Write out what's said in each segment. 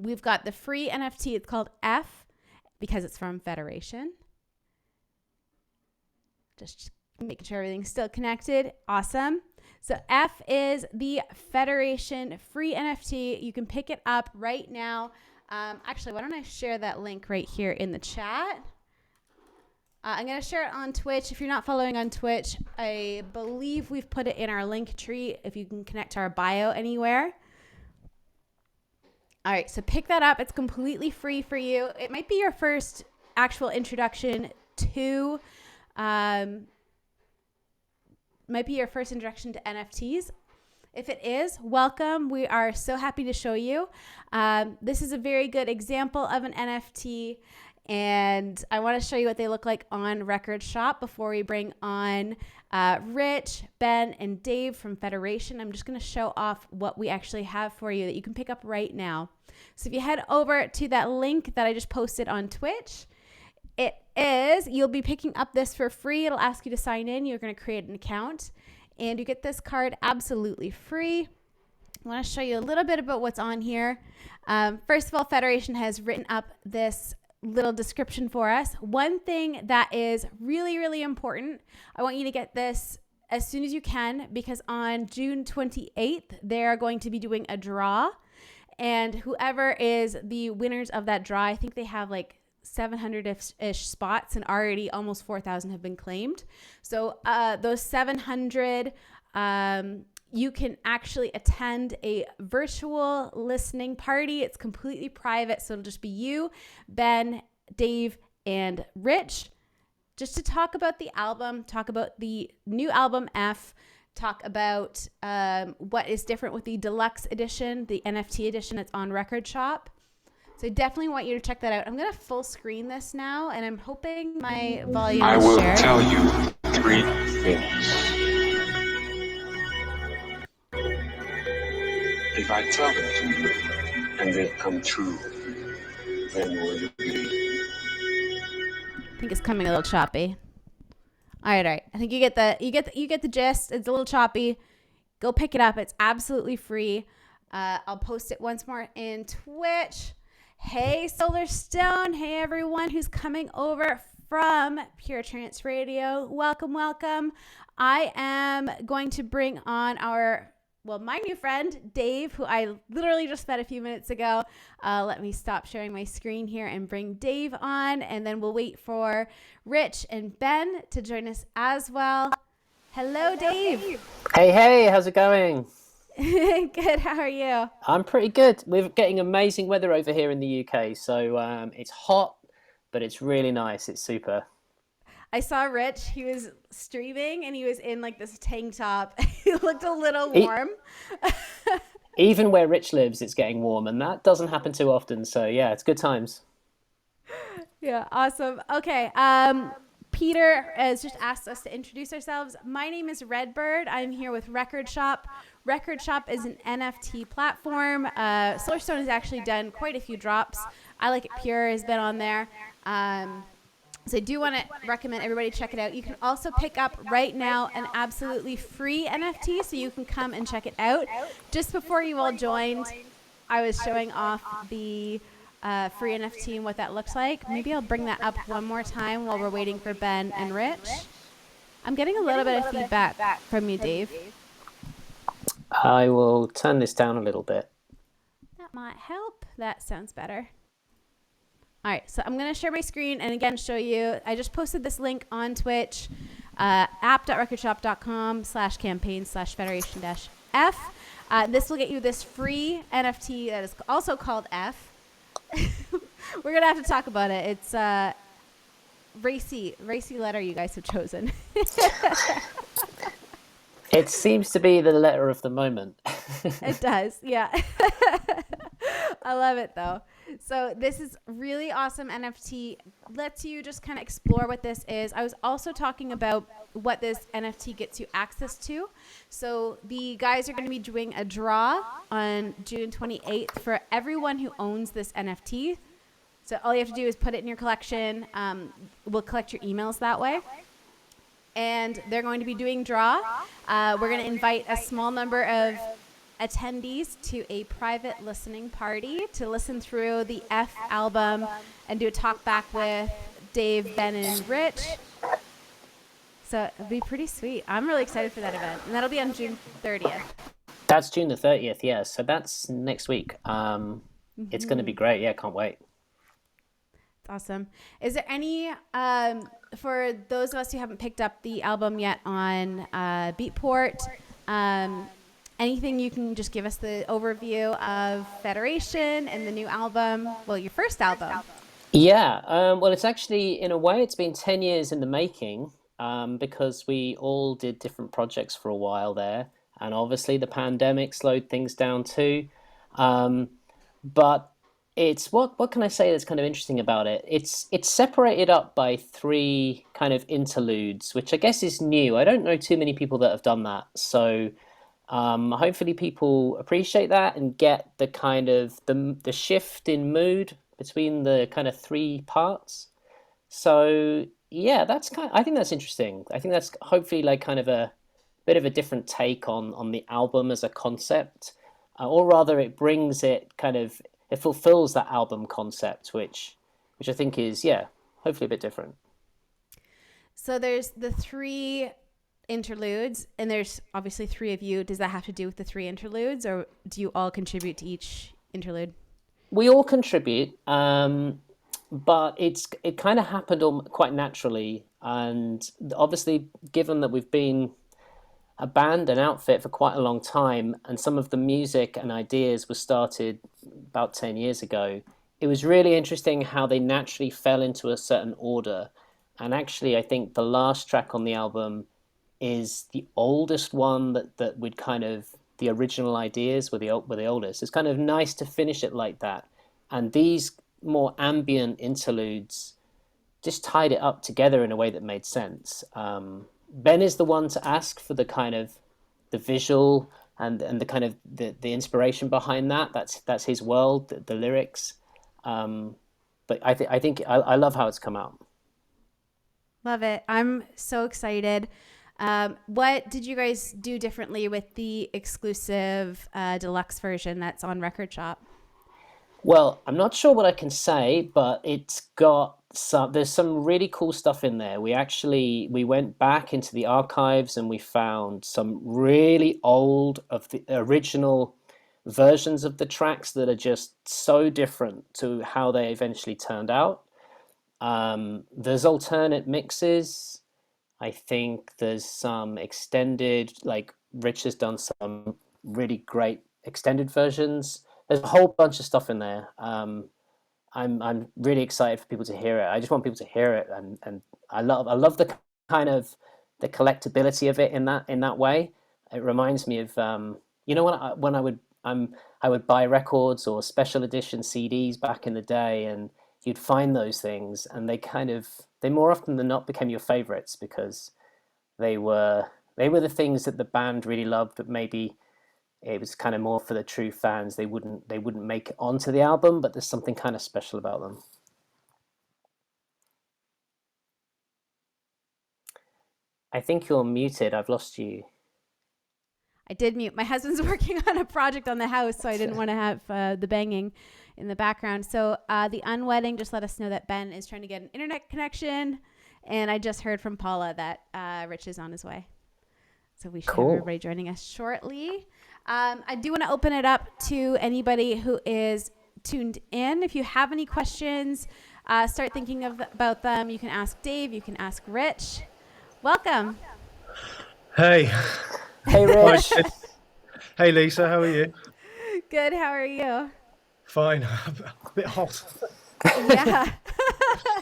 we've got the free NFT. It's called F because it's from Federation. Just making sure everything's still connected. Awesome. So F is the Federation free NFT. You can pick it up right now. Actually, why don't I share that link right here in the chat? I'm going to share it on Twitch. If you're not following on Twitch, I believe we've put it in our link tree if you can connect to our bio anywhere. All right, so pick that up. It's completely free for you. It might be your first actual introduction to NFTs. If it is, welcome. We are so happy to show you. This is a very good example of an NFT, and I want to show you what they look like on Record Shop before we bring on Rich, Ben, and Dave from Federation. I'm just going to show off what we actually have for you that you can pick up right now. So if you head over to that link that I just posted on Twitch, you'll be picking up this for free. It'll ask you to sign in. You're going to create an account, and you get this card absolutely free. I want to show you a little bit about what's on here. First of all, Federation has written up this little description for us. One thing that is really, really important, I want you to get this as soon as you can, because on June 28th, they're going to be doing a draw, and whoever is the winners of that draw, I think they have like 700-ish spots, and already almost 4,000 have been claimed. So those 700, you can actually attend a virtual listening party. It's completely private, so it'll just be you, Ben, Dave, and Rich, just to talk about the album, talk about the new album F, talk about what is different with the deluxe edition, the NFT edition that's on Record Shop. So I definitely want you to check that out. I'm going to full screen this now, and I'm hoping my volume is shared. I will tell you 3 things. If I tell them to you and they come true, then will you believe? I think it's coming a little choppy. All right. I think you get the gist. It's a little choppy. Go pick it up. It's absolutely free. I'll post it once more in Twitch. Hey, Solarstone. Hey, everyone who's coming over from Pure Trance Radio. Welcome, welcome. I am going to bring on my new friend, Dave, who I literally just met a few minutes ago. Let me stop sharing my screen here and bring Dave on, and then we'll wait for Rich and Ben to join us as well. Hello, Dave. Hey, how's it going? Good, how are you? I'm pretty good. We're getting amazing weather over here in the UK, so it's hot, but it's really nice. It's super. I saw Rich. He was streaming, and he was in like this tank top. He looked a little warm. Even where Rich lives, it's getting warm, and that doesn't happen too often. So yeah, it's good times. Yeah, awesome. Okay, Peter has just asked us to introduce ourselves. My name is Redbird. I'm here with Record Shop. Record Shop is an NFT platform. Solarstone has actually done quite a few drops. I Like It Pure has been on there. So I do want to recommend everybody check it out. You can also pick up right now an absolutely free NFT, so you can come and check it out. Just before you all joined, I was showing off the free NFT and what that looks like. Maybe I'll bring that up one more time while we're waiting for Ben and Rich. I'm getting a little bit of feedback from you, Dave. I will turn this down a little bit. That might help. That sounds better. All right, so I'm going to share my screen and again show you. I just posted this link on Twitch, app.recordshop.com/campaign/federation-f. This will get you this free NFT that is also called F. We're going to have to talk about it. It's racy letter you guys have chosen. It seems to be the letter of the moment. It does, yeah. I love it, though. So this is really awesome NFT. Lets you just kind of explore what this is. I was also talking about what this NFT gets you access to. So the guys are going to be doing a draw on June 28th for everyone who owns this NFT. So all you have to do is put it in your collection. We'll collect your emails that way. And they're going to be doing draw. We're going to invite a small number of attendees to a private listening party to listen through the F album and do a talk back with Dave, Ben, and Rich. So it'll be pretty sweet. I'm really excited for that event. And that'll be on June 30th. That's June the 30th, yeah. So that's next week. It's going to be great. Yeah, can't wait. It's awesome. Is there any, for those of us who haven't picked up the album yet on Beatport, anything you can just give us the overview of Federation and the new album? Well, your first album. Yeah, well, it's actually, in a way, it's been 10 years in the making because we all did different projects for a while there. And obviously the pandemic slowed things down too. But it's, what can I say that's kind of interesting about it? It's separated up by 3 kind of interludes, which I guess is new. I don't know too many people that have done that. So hopefully people appreciate that and get the kind of the shift in mood between the kind of 3 parts. So yeah, I think that's interesting. I think that's hopefully like kind of a bit of a different take on the album as a concept, or rather it brings it kind of, it fulfills that album concept, which I think is, yeah, hopefully a bit different. So there's the 3 interludes, and there's obviously 3 of you. Does that have to do with the 3 interludes, or do you all contribute to each interlude? We all contribute, but it kind of happened quite naturally, and obviously given that we've been a band and outfit for quite a long time, and some of the music and ideas were started about 10 years ago, it was really interesting how they naturally fell into a certain order. And actually, I think the last track on the album is the oldest one that would kind of, the original ideas were the oldest. It's kind of nice to finish it like that. And these more ambient interludes just tied it up together in a way that made sense. Ben is the one to ask for the kind of the visual and the kind of the inspiration behind that. That's his world, the lyrics. But I think I love how it's come out. Love it. I'm so excited. What did you guys do differently with the exclusive deluxe version that's on Record Shop? Well, I'm not sure what I can say, but there's some really cool stuff in there. We went back into the archives and we found some really old of the original versions of the tracks that are just so different to how they eventually turned out. There's alternate mixes. I think there's some extended, like Rich has done some really great extended versions. There's a whole bunch of stuff in there. I'm really excited for people to hear it. I just want people to hear it, and I love the kind of the collectability of it in that way. It reminds me of when I would buy records or special edition CDs back in the day, and you'd find those things, and they more often than not became your favorites because they were the things that the band really loved, but maybe it was kind of more for the true fans. They wouldn't make it onto the album, but there's something kind of special about them. I think you're muted. I've lost you. I did mute. My husband's working on a project on the house, so I didn't want to have the banging in the background. So the unwedding just let us know that Ben is trying to get an internet connection, and I just heard from Paula that Rich is on his way. So we should have everybody joining us shortly. I do want to open it up to anybody who is tuned in. If you have any questions, start thinking about them. You can ask Dave. You can ask Rich. Welcome. Hey. Hey, Rich. Hey, Lisa. How are you? Good. How are you? Fine. A bit hot. Yeah.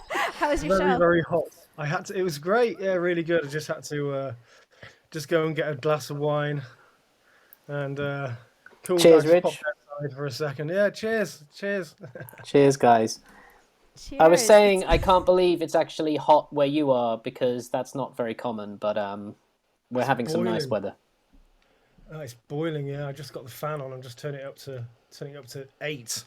How was your show? Very, very hot. It was great. Yeah, really good. I just had to just go and get a glass of wine and cool. Cheers, Rich. Rich. Pop outside for a second. Yeah, cheers. Cheers, guys. Cheers. I was saying I can't believe it's actually hot where you are because that's not very common, but we're having some nice weather. Oh, it's boiling. Yeah, I just got the fan on. I'm just turning it up to 8.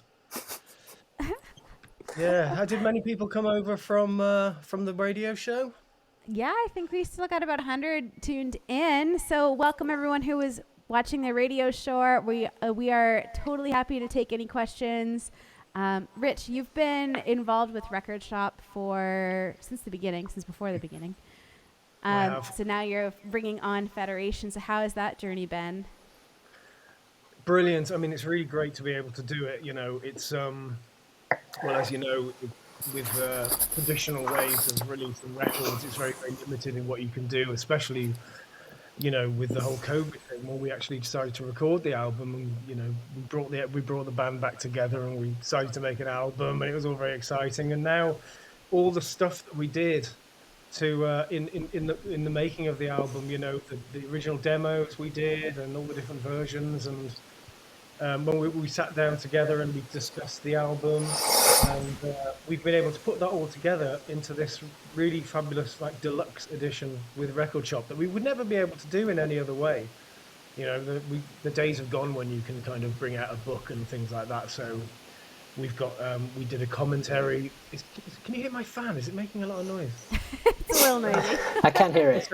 Yeah. How did many people come over from the radio show? Yeah, I think we still got about 100 tuned in. So welcome everyone who was watching the radio show. We are totally happy to take any questions. Rich, you've been involved with Record Shop since before the beginning. I have. So now you're bringing on Federation. So how has that journey been? Brilliant. I mean, it's really great to be able to do it. It's well, as you know, with traditional ways of releasing records, it's very, very limited in what you can do, especially with the whole COVID thing. When we actually decided to record the album, and we brought the band back together, and we decided to make an album, and it was all very exciting. And now, all the stuff that we did to in the making of the album, the original demos we did, and all the different versions, and when we sat down together and we discussed the album, and we've been able to put that all together into this really fabulous deluxe edition with Record Shop that we would never be able to do in any other way. The days have gone when you can kind of bring out a book and things like that. So we've got we did a commentary. Can you hear my fan? Is it making a lot of noise? It's a little noisy. I can hear it.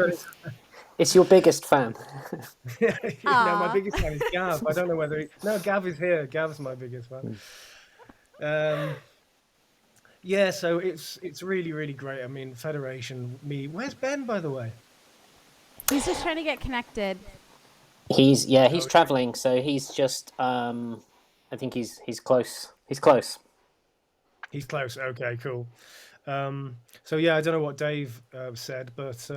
It's your biggest fan. No, my biggest fan is Gav. I don't know whether Gav is here. Gav's my biggest fan. Yeah, so it's really, really great. I mean, Federation, where's Ben, by the way? He's just trying to get connected. He's traveling, so he's just I think he's close. He's close. He's close. Okay, cool. So yeah, I don't know what Dave said, but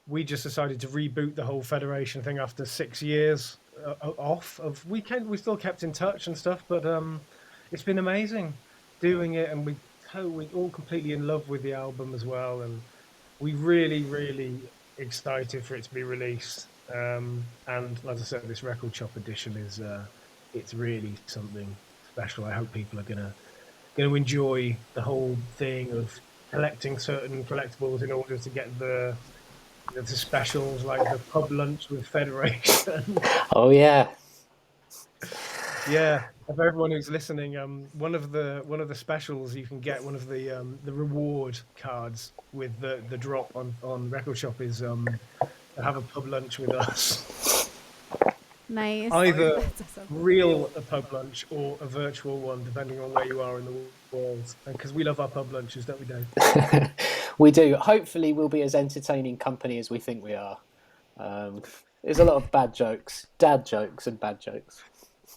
we just decided to reboot the whole Federation thing after 6 years off. We still kept in touch and stuff, but it's been amazing doing it, and we're all completely in love with the album as well, and we really, really excited for it to be released. And as I said, this Record Shop edition is it's really something special. I hope people are gonna enjoy the whole thing of collecting certain collectibles in order to get the specials, like the pub lunch with Federation. Oh yeah. Yeah, for everyone who's listening, one of the specials you can get, one of the reward cards with the drop on Record Shop is to have a pub lunch with us. Nice. Either Awesome. real a pub lunch or a virtual one, depending on where you are in the world. Because we love our pub lunches, don't we, Dave? We do. Hopefully we'll be as entertaining company as we think we are. There's a lot of bad jokes, dad jokes and bad jokes.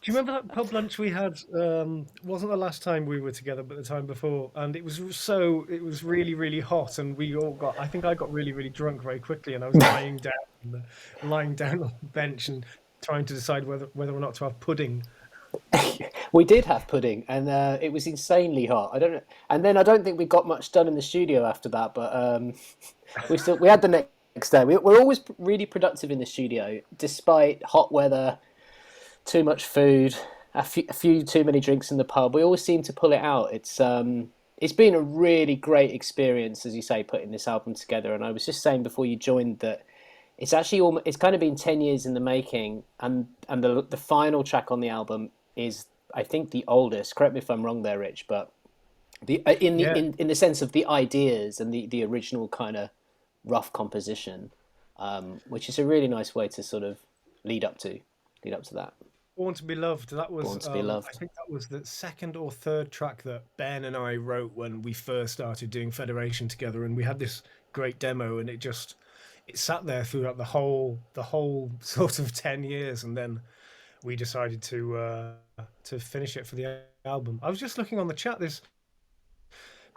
Do you remember that pub lunch we had? Wasn't the last time we were together, but the time before, and it was really, really hot, and I think I got really, really drunk very quickly, and I was lying down on the bench and trying to decide whether or not to have pudding. We did have pudding, and it was insanely hot. I don't know, and then I don't think we got much done in the studio after that. But we had the next day. We're always really productive in the studio, despite hot weather, too much food, a few too many drinks in the pub. We always seem to pull it out. It's been a really great experience, as you say, putting this album together. And I was just saying before you joined that it's actually it's kind of been 10 years in the making, and the final track on the album is, I think, the oldest. Correct me if I'm wrong there, Rich, but in the sense of the ideas and the original kind of rough composition, which is a really nice way to sort of lead up to that. Born to Be Loved. That was Born to Be Loved. I think that was the second or third track that Ben and I wrote when we first started doing Federation together, and we had this great demo, and it sat there throughout the whole sort of 10 years, and then we decided to finish it for the album. I was just looking on the chat. There's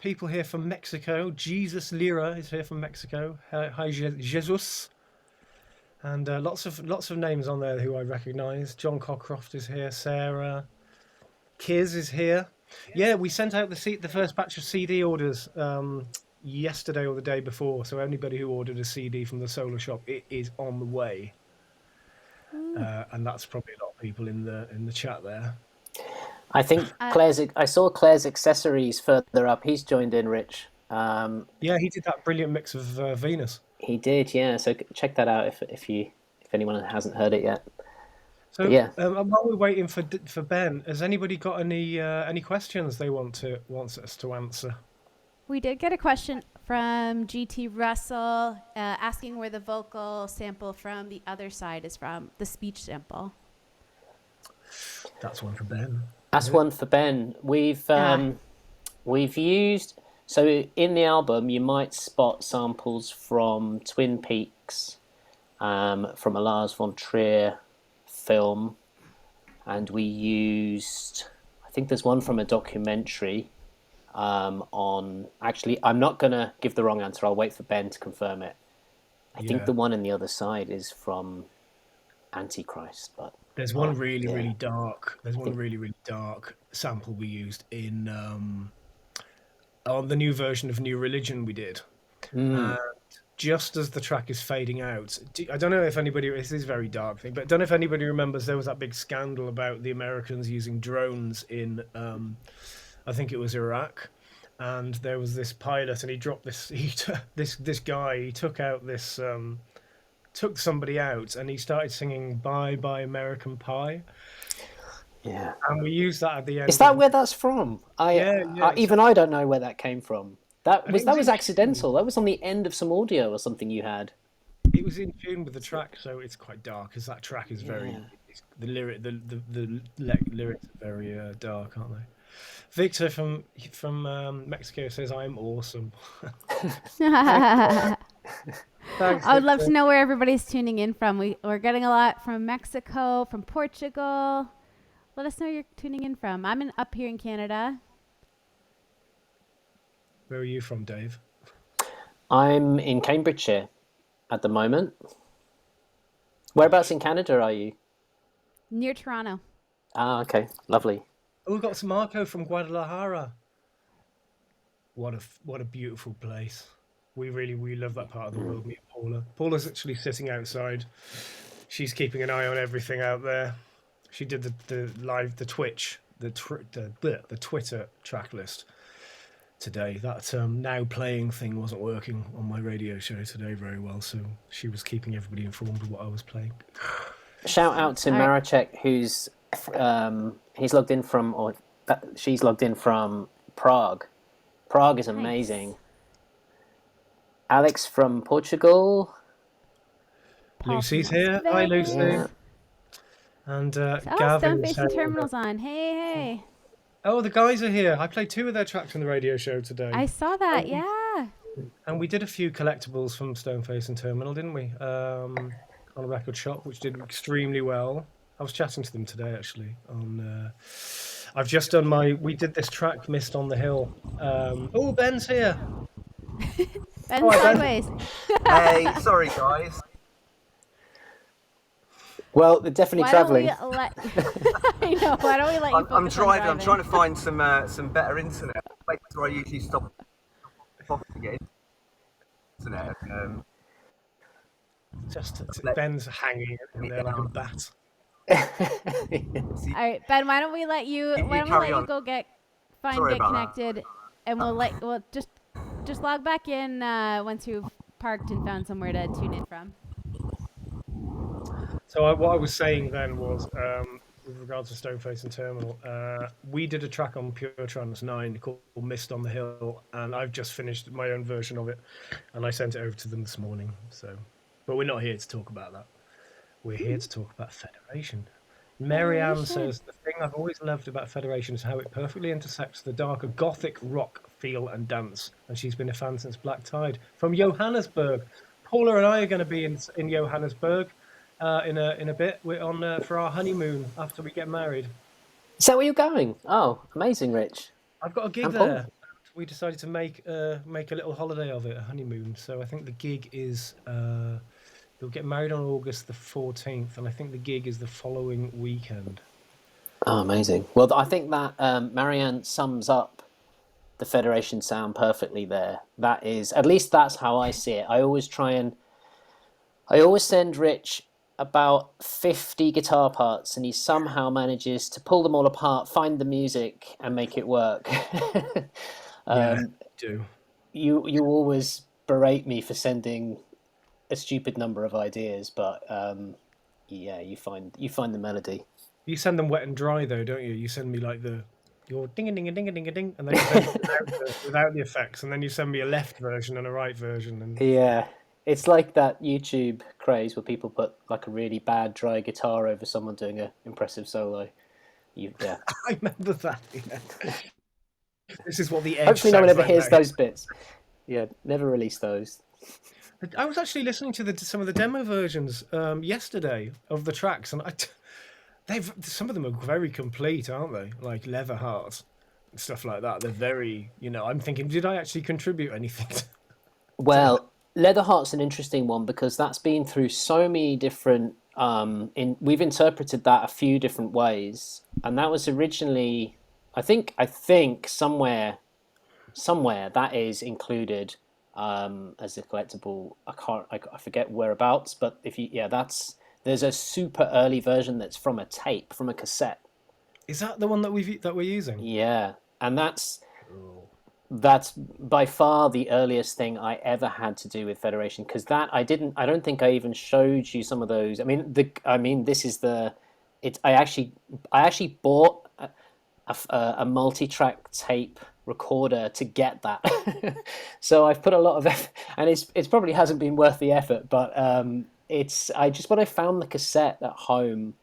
people here from Mexico. Jesus Lira is here from Mexico. Hi, Jesus. And lots of names on there who I recognise. John Cockcroft is here. Sarah, Kiz is here. Yeah, we sent out the first batch of CD orders yesterday or the day before. So anybody who ordered a CD from the Solar Shop, it is on the way. And that's probably a lot of people in the chat there. I think I saw Claire's Accessories further up. He's joined in, Rich. Yeah, he did that brilliant mix of Venus. He did, yeah. So check that out if anyone hasn't heard it yet. So but yeah. While we're waiting for Ben, has anybody got any questions they wants us to answer? We did get a question from GT Russell, asking where the vocal sample from the other side is from, the speech sample. That's one for Ben. That's one for Ben. We've used, so in the album you might spot samples from Twin Peaks, from a Lars von Trier film, and we used, I think there's one from a documentary on, actually I'm not going to give the wrong answer, I'll wait for Ben to confirm it. I think the one on the other side is from Antichrist, but there's one really dark. There's one really dark sample we used in on the new version of New Religion we did. And just as the track is fading out, I don't know if anybody. This is a very dark thing, but I don't know if anybody remembers there was that big scandal about the Americans using drones in, I think it was Iraq, and there was this pilot, and he dropped this. This guy, he took out this. Took somebody out, and he started singing "Bye Bye American Pie." yeah. And we used that at the end. Is that where that's from? Yeah. Even I don't know where that came from. That was in accidental. That was on the end of some audio or something you had. It was in tune with the track, so it's quite dark. Because that track is very the lyrics are very dark, aren't they? Victor from Mexico says, "I'm awesome." Thanks, I would love to know where everybody's tuning in from. We're getting a lot from Mexico, from Portugal. Let us know where you're tuning in from. I'm up here in Canada. Where are you from, Dave? I'm in Cambridgeshire at the moment. Whereabouts in Canada are you? Near Toronto. Ah, okay, lovely. Oh, we've got Marco from Guadalajara. What a beautiful place. We love that part of the world. Me and Paula. Paula's actually sitting outside. She's keeping an eye on everything out there. She did the Twitter track list today. That now playing thing wasn't working on my radio show today very well, so she was keeping everybody informed of what I was playing. Shout out to Maracek, who's he's logged in from, or she's logged in from Prague. Prague is amazing. Nice. Alex from Portugal. Lucy's here. Hi, Lucy. Yeah. And Gavin. Stoneface and Terminal's on. Hey. Oh, the guys are here. I played 2 of their tracks on the radio show today. I saw that, yeah. And we did a few collectibles from Stoneface and Terminal, didn't we? On a record shop, which did extremely well. I was chatting to them today, actually. I've just done we did this track, Mist on the Hill. Oh, Ben's here. Ben's sideways. Hey, sorry, guys. Well, they're definitely travelling. I know. Why don't we let you? I'm driving. I'm trying to find some better internet. Places where I usually stop to get internet. Ben's hanging in there like a bat. All right, Ben. Why don't we let you? Why don't we let you go get connected, and we'll just log back in once you've parked and found somewhere to tune in from. So what I was saying then was, with regards to Stoneface and Terminal, we did a track on Pure Trance 9 called Mist on the Hill, and I've just finished my own version of it, and I sent it over to them this morning. But we're not here to talk about that. We're here to talk about Federation. Marianne says, the thing I've always loved about Federation is how it perfectly intersects the darker gothic rock feel and dance, and she's been a fan since Black Tide. From Johannesburg. Paula and I are going to be in Johannesburg. In a bit, we're on for our honeymoon after we get married. Is that where you're going? Oh, amazing, Rich. I've got a gig there. We decided to make a little holiday of it, a honeymoon. So I think the gig is they'll get married on August the 14th, and I think the gig is the following weekend. Oh, amazing. Well, I think that Marianne sums up the Federation sound perfectly there. That is, at least that's how I see it. I always send Rich about 50 guitar parts, and he somehow manages to pull them all apart, find the music, and make it work. Yeah, do. You always berate me for sending a stupid number of ideas, but yeah, you find the melody. You send them wet and dry though, don't you? You send me like the your ding a ding a ding a ding a ding, and then you send it without the effects, and then you send me a left version and a right version, and Yeah, it's like that YouTube craze where people put like a really bad dry guitar over someone doing an impressive solo. Yeah. I remember that. Yeah. This is what the edge Hopefully, no one sounds ever like hears now. those bits. Yeah, never release those. I was actually listening to some of the demo versions yesterday of the tracks, and some of them are very complete, aren't they? Like Leatherheart and stuff like that. They're very, I'm thinking, did I actually contribute anything? Well, Leatherheart's an interesting one because that's been through so many different. We've interpreted that a few different ways, and that was originally, I think somewhere that is included as a collectible. I forget whereabouts, but there's a super early version that's from a tape, from a cassette. Is that the one that we're using? Yeah, and that's by far the earliest thing I ever had to do with Federation, because I don't think I even showed you some of those. This is I actually bought a multi-track tape recorder to get that. So I've put a lot of effort, and it's probably hasn't been worth the effort, but when I found the cassette at home,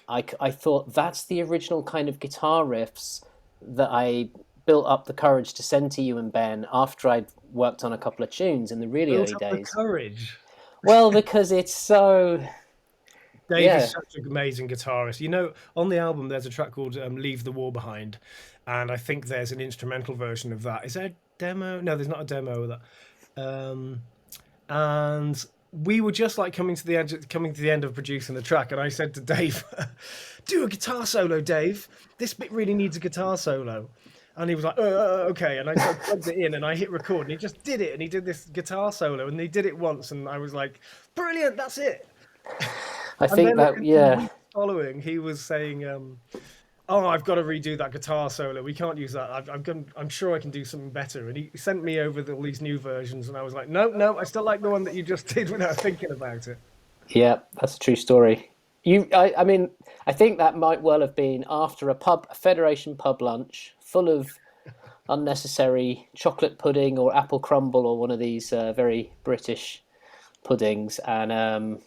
I thought that's the original kind of guitar riffs that I built up the courage to send to you and Ben after I'd worked on a couple of tunes in the really early days. The courage. Well, because it's so. Dave is such an amazing guitarist. On the album there's a track called "Leave the War Behind," and I think there's an instrumental version of that. Is there a demo? No, there's not a demo of that. And we were just like coming to the end of producing the track, and I said to Dave, "Do a guitar solo, Dave. This bit really needs a guitar solo." And he was like, okay. And I plugged it in and I hit record, and he just did it. And he did this guitar solo, and he did it once, and I was like, brilliant, that's it. I think that, yeah. The week following, he was saying, I've got to redo that guitar solo. We can't use that. I'm sure I can do something better. And he sent me over all these new versions, and I was like, no, I still like the one that you just did without thinking about it. Yeah, that's a true story. I think that might well have been after a Federation pub lunch full of unnecessary chocolate pudding or apple crumble or one of these very British puddings, and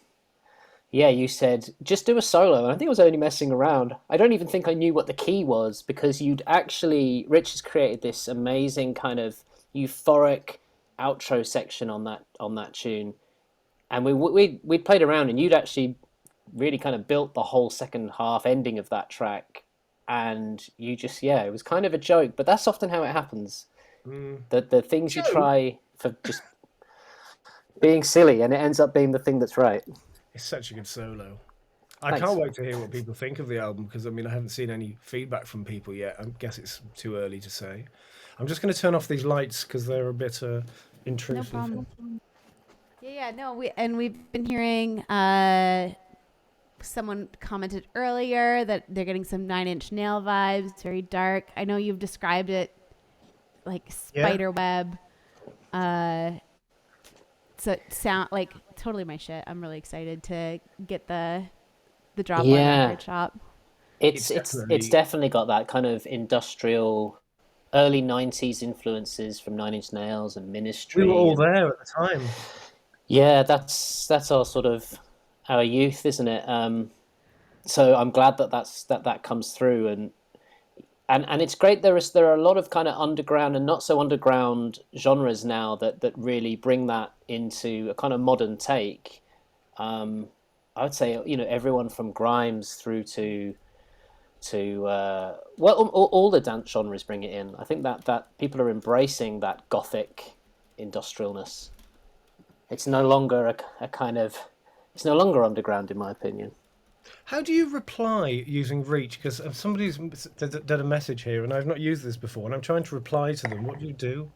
you said just do a solo. And I think I was only messing around. I don't even think I knew what the key was, because Rich has created this amazing kind of euphoric outro section on that tune, and we played around, and you'd actually really kind of built the whole second half ending of that track, and you just it was kind of a joke, but that's often how it happens. The things you try for just being silly, and it ends up being the thing that's right. It's such a good solo. Thanks. I can't wait to hear what people think of the album, because I haven't seen any feedback from people yet. I guess it's too early to say. I'm just going to turn off these lights because they're a bit intrusive. No problem. We've been hearing someone commented earlier that they're getting some Nine Inch Nail vibes. It's very dark. I know you've described it like spider web. So it sound like totally my shit. I'm really excited to get the drop on the record shop. It's definitely got that kind of industrial early 90s influences from Nine Inch Nails and Ministry. We were all there at the time. Yeah, that's our sort of our youth, isn't it? So I'm glad that comes through, and it's great. There are a lot of kind of underground and not so underground genres now that really bring that into a kind of modern take. I would say everyone from Grimes through to all the dance genres bring it in. I think that people are embracing that gothic industrialness. It's no longer it's no longer underground, in my opinion. How do you reply using Reach? Because somebody's did a message here, and I've not used this before, and I'm trying to reply to them. What do you do?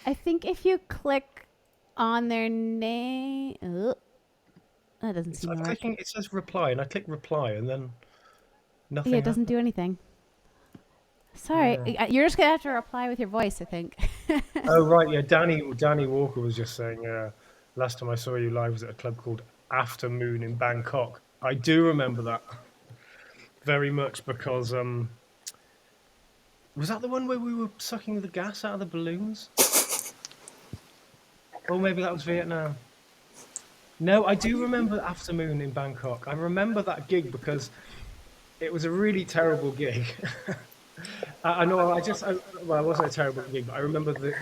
I think if you click on their name, that doesn't seem right. It says reply, and I click reply, and then nothing. Yeah, it doesn't do anything. Sorry, you're just gonna have to reply with your voice, I think. Oh right, yeah. Danny Walker was just saying. Last time I saw you live was at a club called Aftermoon in Bangkok. I do remember that very much, because Was that the one where we were sucking the gas out of the balloons? Or maybe that was Vietnam. No, I do remember Afternoon in Bangkok. I remember that gig because it was a really terrible gig. I know. Well, it wasn't a terrible gig, but I remember the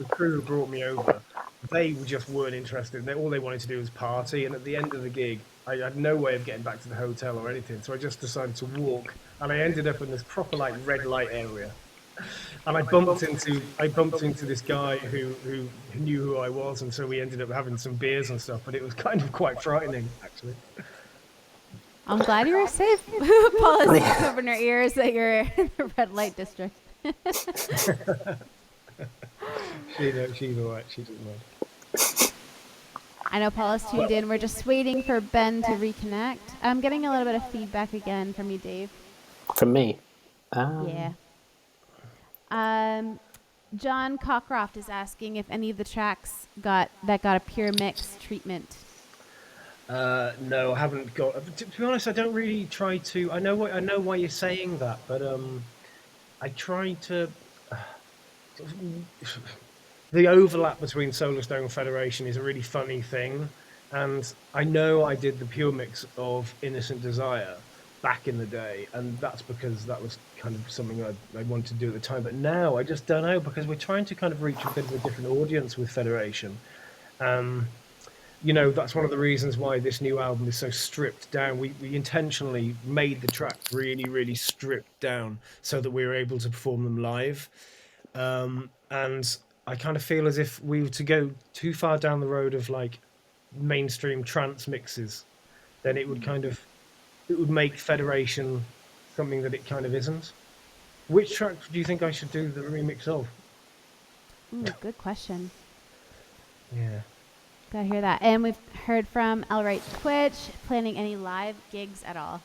crew who brought me over. They just weren't interested. All they wanted to do was party. And at the end of the gig, I had no way of getting back to the hotel or anything. So I just decided to walk, and I ended up in this proper like red light area. And I bumped into this guy who knew who I was, and so we ended up having some beers and stuff. But it was kind of quite frightening, actually. I'm glad you were safe. Paula's covering her ears that you're in the red light district. She's all right. She doesn't mind. I know Paula's tuned in. We're just waiting for Ben to reconnect. I'm getting a little bit of feedback again from you, Dave. From me? Yeah. John Cockcroft is asking if any of the tracks got a pure mix treatment. No, I haven't got. To be honest, I don't really try to. I know why you're saying that, but I try to. The overlap between Solarstone and Federation is a really funny thing, and I know I did the pure mix of Innocent Desire back in the day, and that's because that was kind of something I wanted to do at the time. But now I just don't know, because we're trying to kind of reach a bit of a different audience with Federation. That's one of the reasons why this new album is so stripped down. We intentionally made the tracks really, really stripped down so that we were able to perform them live. And I kind of feel as if we were to go too far down the road of like mainstream trance mixes, then it would make Federation something that it kind of isn't. Which track do you think I should do the remix of? Ooh, good question. Yeah. Gotta hear that. And we've heard from Elright Twitch, planning any live gigs at all?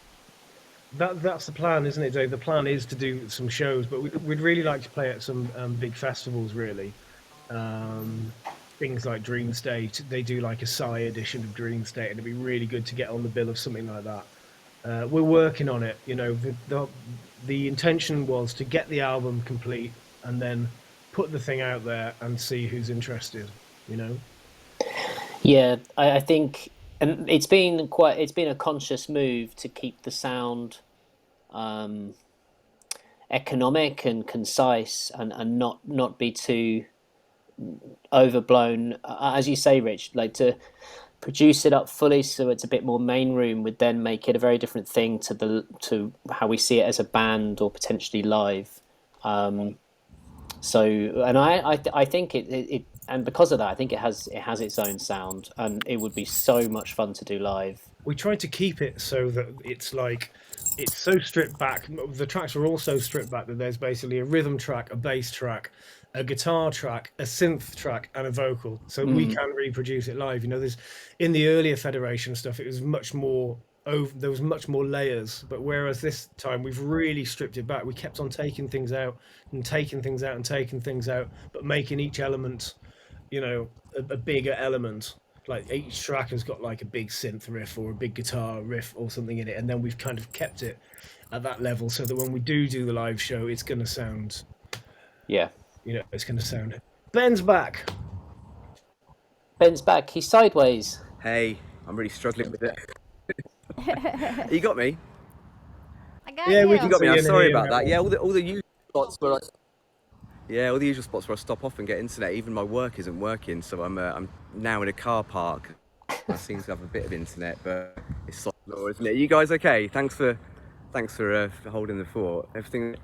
That's the plan, isn't it, Dave? The plan is to do some shows, but we'd really like to play at some big festivals, really. Things like Dream State, they do like a Psy edition of Dream State, and it'd be really good to get on the bill of something like that. We're working on it. The intention was to get the album complete and then put the thing out there and see who's interested. Yeah, I think, and it's been a conscious move to keep the sound economic and concise, and not be too overblown, as you say, Rich. Like, to produce it up fully so it's a bit more main room would then make it a very different thing to how we see it as a band or potentially live. So, and I think it and because of that, I think it has its own sound, and it would be so much fun to do live. We tried to keep it so that it's so stripped back. The tracks are all so stripped back that there's basically a rhythm track, a bass track, a guitar track, a synth track, and a vocal. So we can reproduce it live. There's in the earlier Federation stuff, it was much more. There was much more layers, but whereas this time we've really stripped it back. We kept on taking things out and taking things out and taking things out, but making each element, a bigger element. Like each track has got like a big synth riff or a big guitar riff or something in it, and then we've kind of kept it at that level so that when we do the live show, it's going to sound. Yeah. It's going to sound. Ben's back. Ben's back. He's sideways. Hey, I'm really struggling with it. You got me? I got you. You got me. I'm sorry about that. Yeah, all the usual spots where all the usual spots where I stop off and get internet. Even my work isn't working, so I'm now in a car park. I seem to have a bit of internet, but it's soft law, isn't it? You guys okay? Thanks for holding the fort. Everything.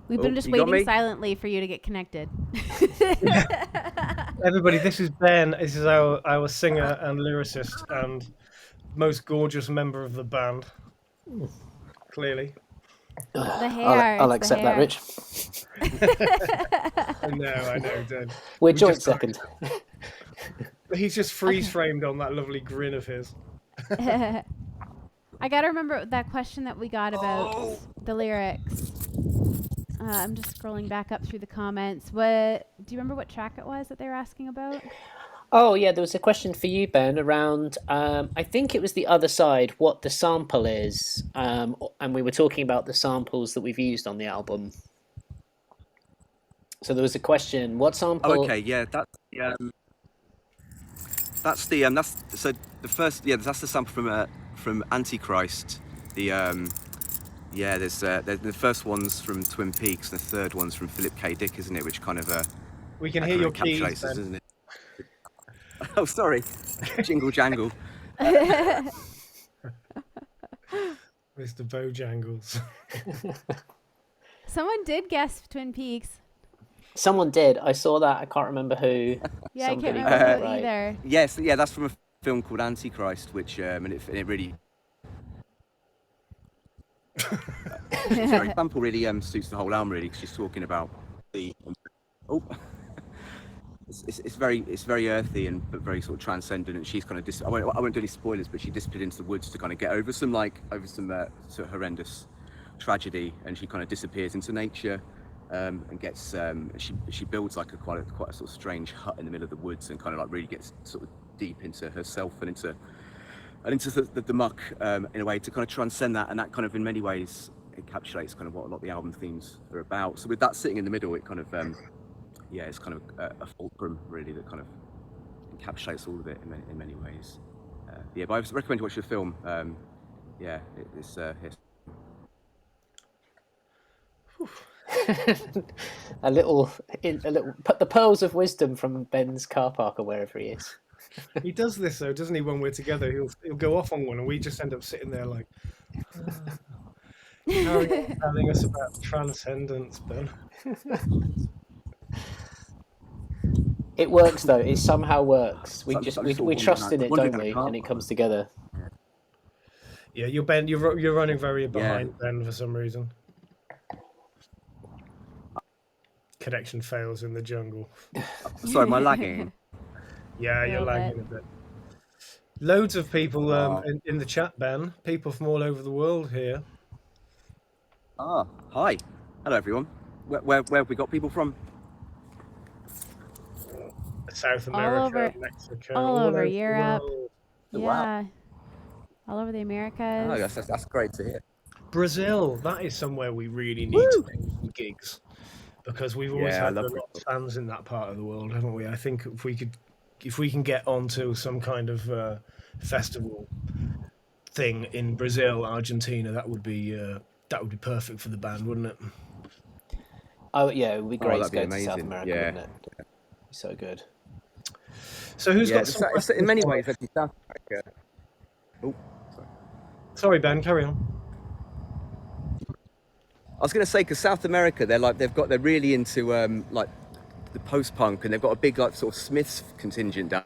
We've been just waiting silently for you to get connected. Everybody, this is Ben. This is our singer and lyricist and most gorgeous member of the band. Clearly. The hair. I'll accept that, Rich. I know, Dan. We're joint second. He's just freeze-framed on that lovely grin of his. I gotta remember that question that we got about the lyrics. I'm just scrolling back up through the comments. Do you remember what track it was that they were asking about? Oh yeah, there was a question for you, Ben, around I think it was the other side, what the sample is, and we were talking about the samples that we've used on the album. So there was a question, what sample? Oh, okay, yeah, that's so the first, yeah, that's the sample from Antichrist. The yeah, there's the first one's from Twin Peaks, and the third one's from Philip K. Dick, isn't it? Which kind of We can that hear kind your of keys, encapsulates us, Ben. isn't it? Oh, sorry, jingle jangle. Mr. Bojangles. Someone did guess Twin Peaks. Someone did. I saw that. I can't remember who. Yeah, I can't Somebody remember got it who right. either. Yes, yeah, that's from a film called Antichrist, which and it really. Sorry, sample really suits the whole album really, because she's talking about the. Oh. It's very earthy but very sort of transcendent, and she's kind of I won't do any spoilers, but she disappeared into the woods to kind of get over some sort of horrendous tragedy, and she kind of disappears into nature, and gets she builds like quite a sort of strange hut in the middle of the woods, and kind of like really gets sort of deep into herself and into the muck, in a way to kind of transcend that, and that kind of in many ways encapsulates kind of what a lot of the album themes are about. So with that sitting in the middle, it kind of yeah, it's kind of a fulcrum really that kind of encapsulates all of it in many ways. Yeah, but I recommend you watch the film. Yeah, it's a little put the pearls of wisdom from Ben's car park or wherever he is. He does this though, doesn't he? When we're together, he'll go off on one, and we just end up sitting there like, carry on telling us about transcendence, Ben. It works though. It somehow works. We we trust in it, don't we? And it comes together. Yeah, you're running very behind Ben for some reason. Connection fails in the jungle. Sorry, am I lagging? Yeah, you're lagging a bit. Loads of people in the chat, Ben. People from all over the world here. Ah, hi. Hello, everyone. Where have we got people from? South America, Mexico, all over the Europe. world. Yeah. Wow. All over the Americas. Oh, that's great to hear. Brazil, that is somewhere we really need to make some gigs, because we've always had a lot of fans in that part of the world, haven't we? I think if we can get onto some kind of festival thing in Brazil, Argentina, that would be perfect for the band, wouldn't it? Oh yeah, it would be great to go to South America, wouldn't it? It'd be so good. So who's got some in many ways, actually, South America. Oh, sorry, Ben, carry on. I was going to say, because South America, they're really into like the post-punk, and they've got a big like sort of Smiths contingent down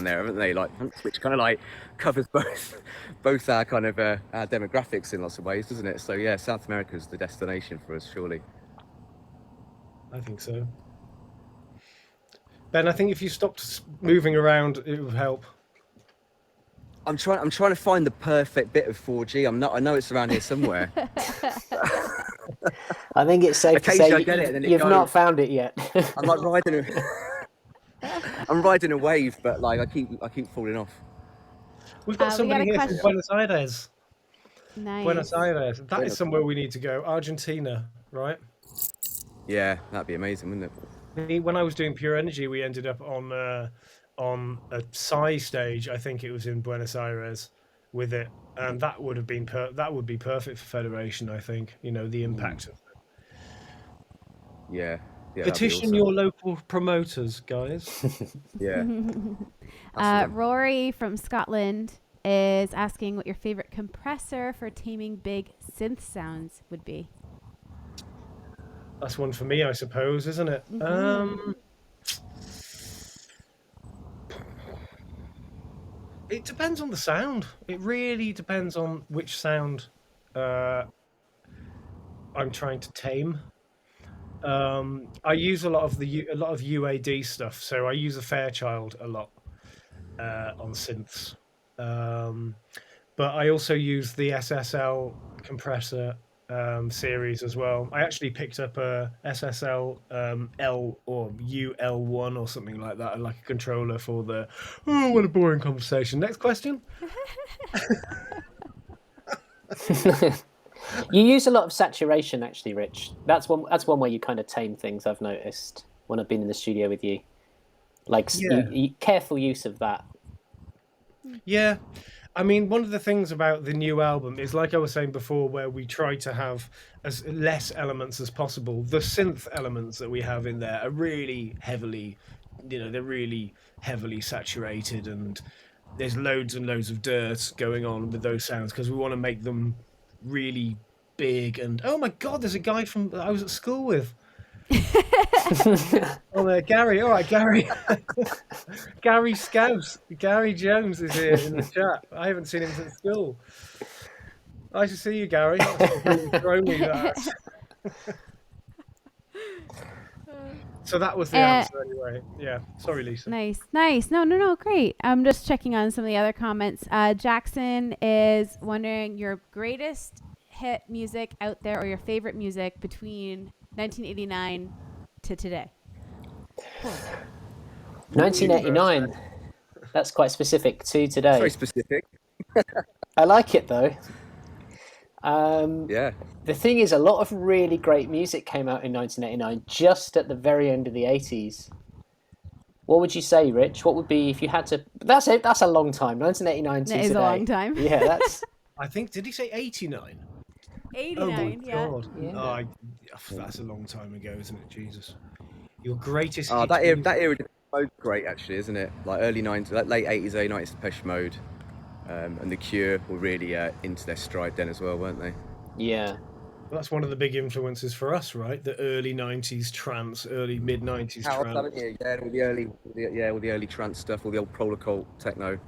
there, haven't they? Like, which kind of like covers both our kind of our demographics in lots of ways, doesn't it? So yeah, South America is the destination for us, surely. I think so. Ben, I think if you stopped moving around, it would help. I'm trying to find the perfect bit of 4G. I know it's around here somewhere. I think it's safe to say you've not found it yet. I'm like riding a wave, but like I keep falling off. We've got somebody here from Buenos Aires. Nice. Buenos Aires. That is somewhere we need to go. Argentina, right? Yeah, that'd be amazing, wouldn't it? When I was doing Pure Energy, we ended up on a Psy stage. I think it was in Buenos Aires with it, and that would have been that would be perfect for Federation. I think, you know, the impact of it. Yeah. Petition your local promoters, guys. Yeah. Rory from Scotland is asking what your favorite compressor for taming big synth sounds would be. That's one for me, I suppose, isn't it? Mm-hmm. It depends on the sound. It really depends on which sound I'm trying to tame. I use a lot of UAD stuff, so I use a Fairchild a lot on synths, but I also use the SSL compressor series as well. I actually picked up a SSL L or UL1 or something like that, like a controller for the. Oh, what a boring conversation. Next question. You use a lot of saturation, actually, Rich. That's one way you kind of tame things. I've noticed when I've been in the studio with you, like Yeah. careful use of that. Yeah. I mean, one of the things about the new album is, like I was saying before, where we try to have as less elements as possible. The synth elements that we have in there are really heavily, they're really heavily saturated, and there's loads and loads of dirt going on with those sounds because we want to make them really big. And oh my God, there's a guy from that I was at school with. Oh, there, Gary. All right, Gary. Gary Scouts. Gary Jones is here in the chat. I haven't seen him since school. Nice to see you, Gary. So that was the answer anyway. Yeah. Sorry, Lisa. Nice. No, great. I'm just checking on some of the other comments. Jackson is wondering your greatest hit music out there, or your favorite music between 1989 to today. 1989. That's quite specific to today. It's very specific. I like it though. Yeah. The thing is, a lot of really great music came out in 1989, just at the very end of the 80s. What would you say, Rich? What would be if you had to? That's it. That's a long time. 1989 to That is today. a long time. Yeah, that's. I think, did he say 89? 89. Oh my yeah. God. Yeah. That's a long time ago, isn't it? Jesus. Your greatest. Oh, hit that era music. was great, actually, isn't it? Like early 90s, like late 80s, early 90s, Depeche Mode, and The Cure were really into their stride then as well, weren't they? Yeah. Well, that's one of the big influences for us, right? The early 90s trance, early mid 90s trance. Yeah, all the early trance stuff, all the old protocol techno.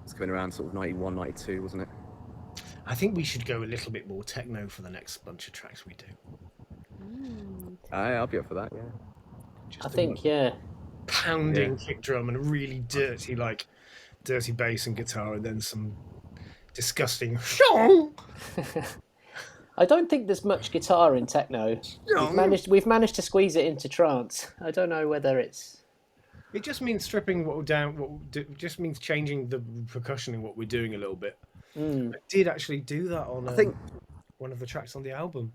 It's coming around sort of 91, 92, wasn't it? I think we should go a little bit more techno for the next bunch of tracks we do. I'll be up for that, yeah. Just I think, yeah. Pounding kick drum and a really dirty bass and guitar, and then some disgusting. I don't think there's much guitar in techno. We've managed to squeeze it into trance. I don't know whether it's. It just means stripping just means changing the percussion in what we're doing a little bit. I did actually do that on I think one of the tracks on the album.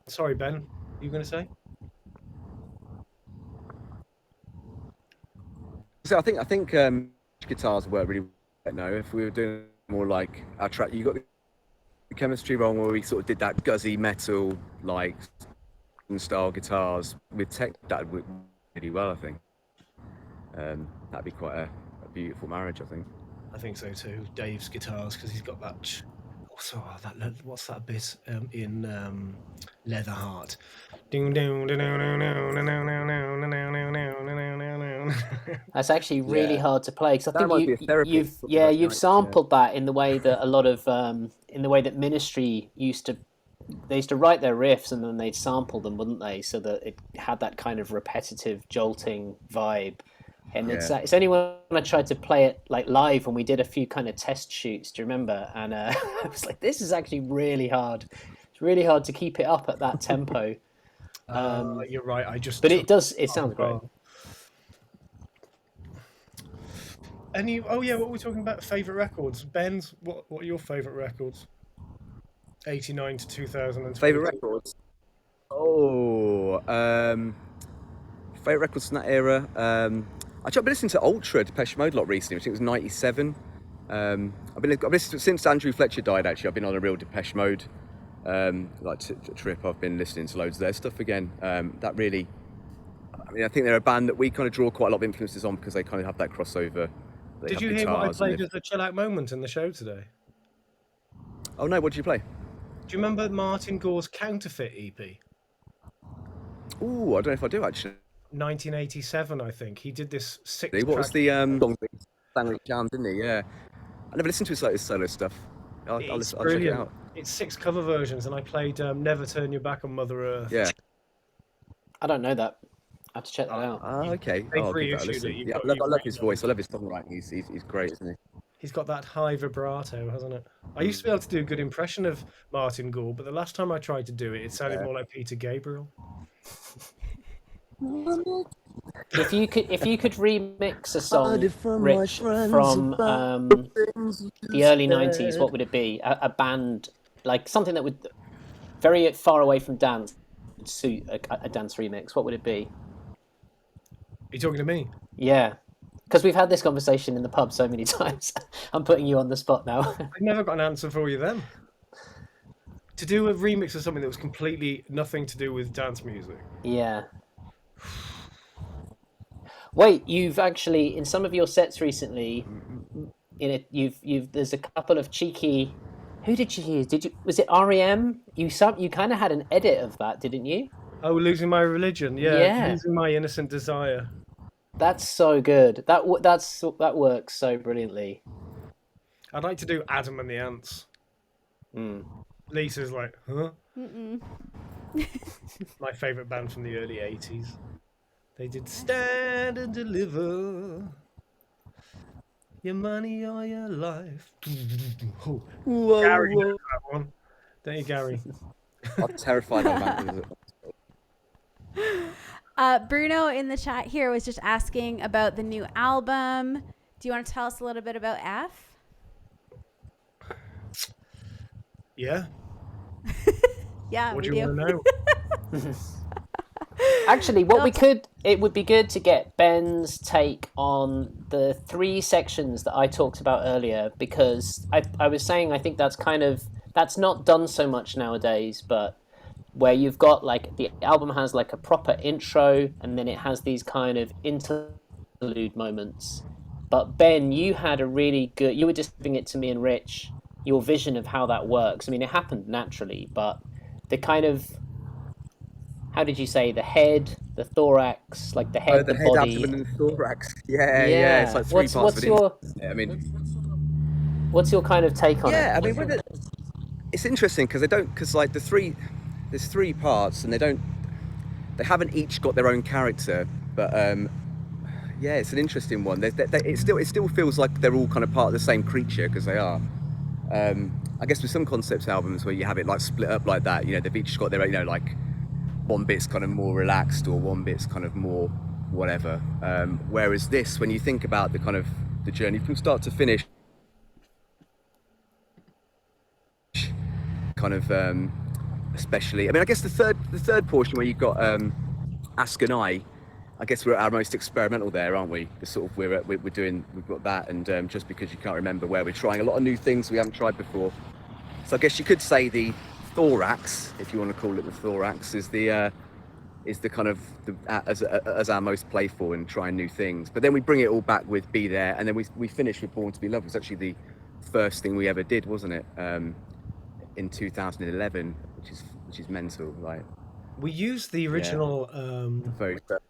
Sorry, Ben, you going to say? So I think guitars work really well. No, if we were doing more like our track, you got the chemistry wrong where we sort of did that guzzy metal like style guitars with tech. That would work really well, I think. That'd be quite a beautiful marriage, I think. I think so too. Dave's guitars, because he's got that. What's that bit in Leatherheart? That's actually really hard to play, because I think you've sampled that in the way that a lot of in the way that Ministry used to write their riffs and then they'd sample them, wouldn't they? So that it had that kind of repetitive, jolting vibe. And it's only when I tried to play it like live when we did a few kind of test shoots. Do you remember? And I was like, this is actually really hard. It's really hard to keep it up at that tempo. You're right. But it does. It sounds great. What were we talking about? Favorite records, Ben's. What are your favorite records? 89 to 2000. Favorite records. Favorite records from that era. Actually, I've been listening to Ultra Depeche Mode a lot recently. I think it was 97. I've been listening since Andrew Fletcher died. Actually, I've been on a real Depeche Mode trip. I've been listening to loads of their stuff again. That really, I think they're a band that we kind of draw quite a lot of influences on because they kind of have that crossover. Did you hear what I played as a chill out moment in the show today? Oh no, what did you play? Do you remember Martin Gore's Counterfeit EP? Ooh, I don't know if I do actually. 1987, I think. He did this 6-track. What was the song? Stanley Jam, didn't he? Yeah. I never listened to his solo stuff. I'll check it out. It's 6 cover versions, and I played Never Turn Your Back on Mother Earth. Yeah. I don't know that. I have to check that out. Okay. I love his voice. I love his songwriting. He's great, isn't he? He's got that high vibrato, hasn't it? I used to be able to do a good impression of Martin Gore, but the last time I tried to do it, it sounded more like Peter Gabriel. If you could remix a song, Rich, from the early 90s, what would it be? A band, like something that would very far away from dance, would suit a dance remix. What would it be? Are you talking to me? Yeah, because we've had this conversation in the pub so many times. I'm putting you on the spot now. I've never got an answer for you then. To do a remix of something that was completely nothing to do with dance music. Yeah. Wait, you've actually in some of your sets recently, in it, you've there's a couple of cheeky. Who did you use? Was it REM? You kind of had an edit of that, didn't you? Oh, losing my religion. Yeah. Losing my innocent desire. That's so good. That works so brilliantly. I'd like to do Adam and the Ants. Lisa's like, huh? My favourite band from the early 80s. They did Stand and Deliver. Your money or your life. Whoa, Gary knows that one. Don't you, Gary? I'm terrified of that. Bruno in the chat here was just asking about the new album. Do you want to tell us a little bit about F? Yeah. Yeah, What do you want to know? Actually, it would be good to get Ben's take on the 3 sections that I talked about earlier, because I was saying I think that's not done so much nowadays, but where you've got like the album has like a proper intro and then it has these kind of interlude moments. But Ben, you had you were just giving it to me and Rich, your vision of how that works. I mean, it happened naturally, but the kind of, how did you say, the head, the thorax, like the head, the head, body, abdomen, and thorax. Yeah. It's like 3 parts. What's your? I mean, what's your kind of take on it? Yeah, I mean, it's interesting because like there's 3 parts and they haven't each got their own character, but yeah, it's an interesting one. It still feels like they're all kind of part of the same creature, because they are. I guess with some concept albums where you have it like split up like that, they've each got their, like one bit's kind of more relaxed or one bit's kind of more whatever. Whereas this, when you think about the kind of the journey from start to finish, kind of especially, I mean, I guess the third portion where you've got Ask and I guess we're at our most experimental there, aren't we? The sort of we've got that, and just because you can't remember, where we're trying a lot of new things we haven't tried before. So I guess you could say the thorax, if you want to call it the thorax, is the kind of as our most playful and trying new things. But then we bring it all back with Be There, and then we finish with Born to Be Loved. It was actually the first thing we ever did, wasn't it? In 2011, which is mental, like. We used the original.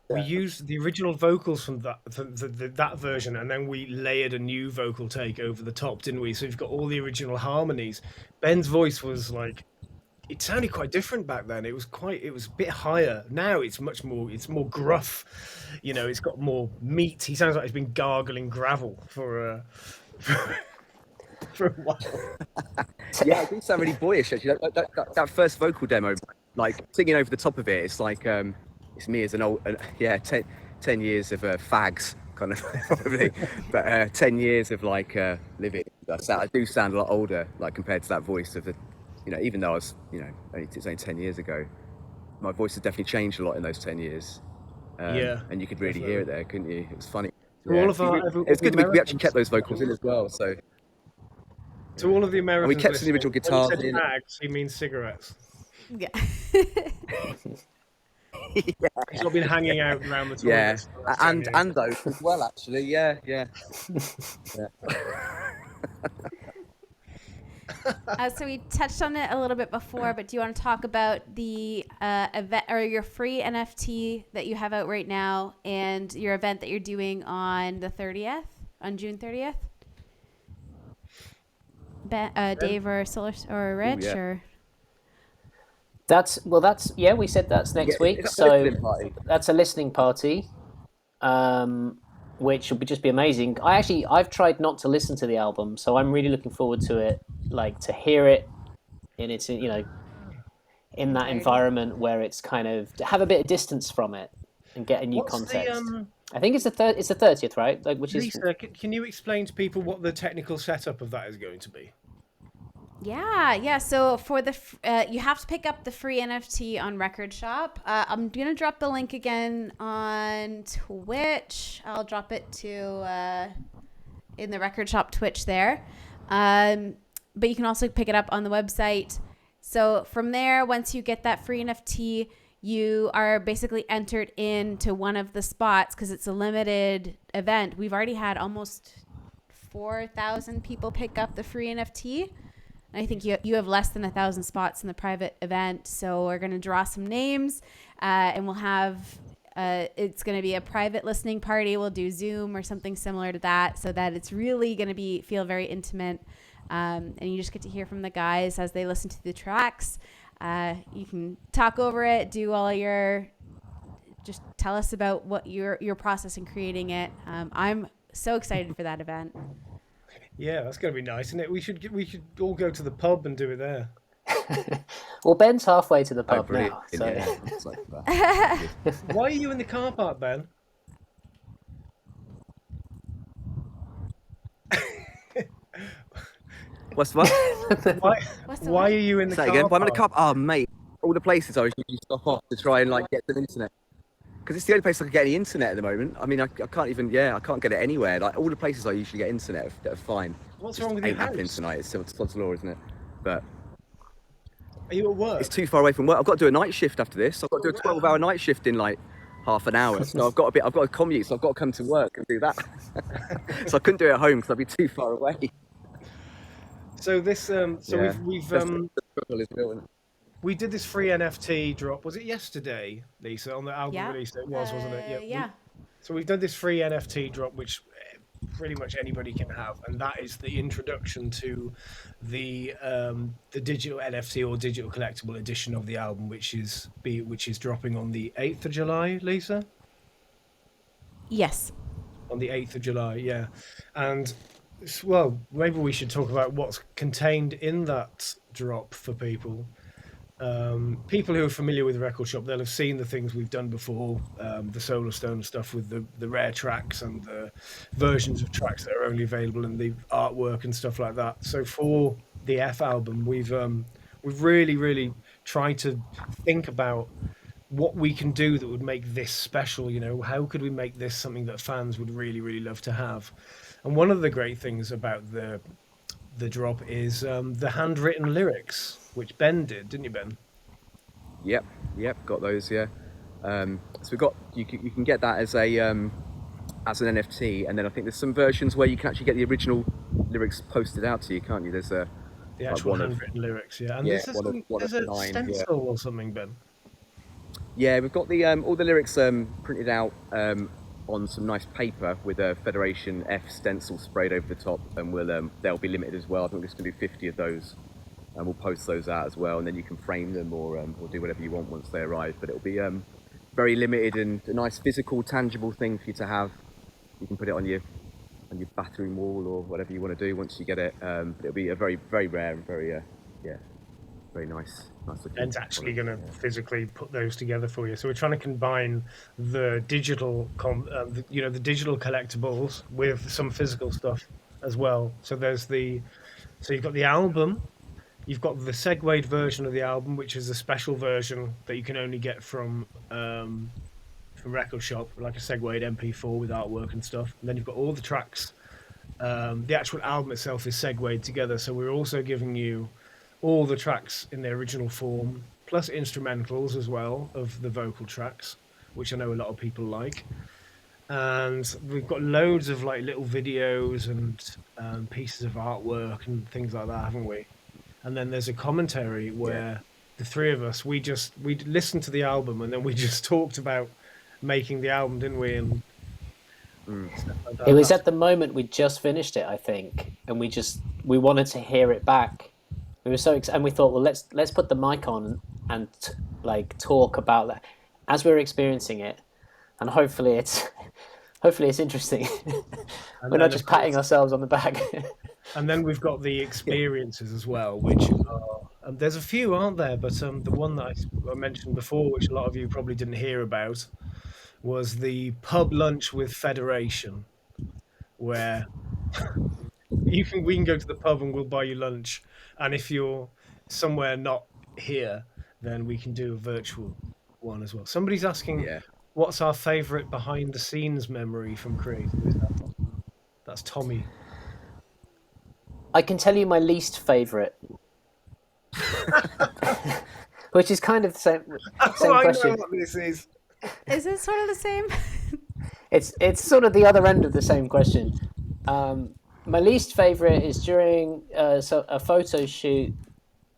We used the original vocals from that version, and then we layered a new vocal take over the top, didn't we? So we've got all the original harmonies. Ben's voice was like, it sounded quite different back then. It was a bit higher. Now it's more gruff. It's got more meat. He sounds like he's been gargling gravel for a while. Yeah, it did sound really boyish, actually. That first vocal demo, like singing over the top of it, it's like it's me as an old 10 years of fags kind of probably, but 10 years of like living. I do sound a lot older, like compared to that voice of the, even though I was it's only 10 years ago, my voice has definitely changed a lot in those 10 years. And you could really hear it there, couldn't you? It was funny. It's good we actually kept those vocals in as well. So to all of the Americans, and we kept the original guitars in. Fags, he means cigarettes. Yeah. He's not been hanging out around the toilet. Yeah, and those as well, actually. Yeah. So we touched on it a little bit before, but do you want to talk about the event or your free NFT that you have out right now, and your event that you're doing on the 30th, on June 30th? Dave or Rich? Ooh, yeah. Or we said that's next week. So that's a listening party. which would just be amazing. I've tried not to listen to the album, so I'm really looking forward to it, like to hear it in its, you know, in that environment where it's kind of to have a bit of distance from it and get a new What's context. the I think it's it's the 30th, right? Like, which is Lisa? Can you explain to people what the technical setup of that is going to be? Yeah. So for the you have to pick up the free NFT on Record Shop. I'm gonna drop the link again on Twitch. I'll drop it to in the Record Shop Twitch there. But you can also pick it up on the website. So from there, once you get that free NFT, you are basically entered into one of the spots because it's a limited event. We've already had almost 4,000 people pick up the free NFT. I think you have less than 1,000 spots in the private event. So we're going to draw some names and we'll have, it's going to be a private listening party. We'll do Zoom or something similar to that so that it's really going to feel very intimate. And you just get to hear from the guys as they listen to the tracks. You can talk over it, do all just tell us about what your process in creating it. I'm so excited for that event. Yeah, that's going to be nice, isn't it? We should all go to the pub and do it there. Well, Ben's halfway to the pub brilliant. now. So. Yeah, it's like that. Why are you in the car park, Ben? What's what? Why are you in the Say car again. park? I'm in a car. Oh, mate, all the places I usually stop off to try and like get some internet. Because it's the only place I can get any internet at the moment. I mean, I can't even, I can't get it anywhere. Like, all the places I usually get internet are fine. What's Just wrong with your ain't happening house? tonight. It's Sod's law, isn't it? But Are you at work? it's too far away from work. I've got to do a night shift after this. I've got to do a 12-hour night shift in like half an hour. So I've got a commute, so I've got to come to work and do that. So I couldn't do it at home because I'd be too far away. So this, Yeah. we've That's the trouble, isn't it? we did this free NFT drop. Was it yesterday, Lisa, on the album release? It was, wasn't it? Yeah. So we've done this free NFT drop, which pretty much anybody can have, and that is the introduction to the digital NFT or digital collectible edition of the album, which is dropping on the 8th of July, Lisa. Yes. On the 8th of July, yeah. And well, maybe we should talk about what's contained in that drop for people. People who are familiar with the Record Shop, they'll have seen the things we've done before, the Solarstone stuff with the rare tracks and the versions of tracks that are only available and the artwork and stuff like that. So for the F album, we've really, really tried to think about what we can do that would make this special. You know, how could we make this something that fans would really, really love to have? And one of the great things about the drop is the handwritten lyrics, which Ben did, didn't you, Ben? Yep, got those. Yeah. So we've got you can get that as an NFT, and then I think there's some versions where you can actually get the original lyrics posted out to you, can't you? There's The actual one handwritten lyrics, yeah. And yeah, there's one of a 9, stencil or something, Ben. Yeah, we've got the all the lyrics printed out on some nice paper with a Federation F stencil sprayed over the top, and they'll be limited as well. I think there's going to be 50 of those, and we'll post those out as well, and then you can frame them or do whatever you want once they arrive. But it'll be very limited and a nice physical, tangible thing for you to have. You can put it on your bathroom wall or whatever you want to do once you get it. But it'll be a very, very rare and very very nice looking. Ben's actually going to physically put those together for you. So we're trying to combine the digital, the digital collectibles with some physical stuff as well. So you've got the album, you've got the segued version of the album, which is a special version that you can only get from Record Shop, like a segued MP4 with artwork and stuff. And then you've got all the tracks. The actual album itself is segued together. So we're also giving you all the tracks in their original form, plus instrumentals as well of the vocal tracks, which I know a lot of people like. And we've got loads of like little videos and pieces of artwork and things like that, haven't we? And then there's a commentary where the three of us, we listened to the album and then we just talked about making the album, didn't we? And stuff like that. It was at the moment we just finished it, I think, and we wanted to hear it back. We were so excited, and we thought, well, let's put the mic on and like talk about that as we were experiencing it, and hopefully it's hopefully it's interesting. And We're then, not of just patting course, ourselves on the back. and then we've got the experiences as well, which are there's a few, aren't there? But the one that I mentioned before, which a lot of you probably didn't hear about, was the pub lunch with Federation, where we can go to the pub and we'll buy you lunch, and if you're somewhere not here, then we can do a virtual one as well. Somebody's asking, Yeah. what's our favorite behind the scenes memory from creating this album? That's Tommy. I can tell you my least favourite, which is kind of the same Oh, I know question. what this is. Is it sort of the same? It's sort of the other end of the same question. My least favourite is during a photo shoot.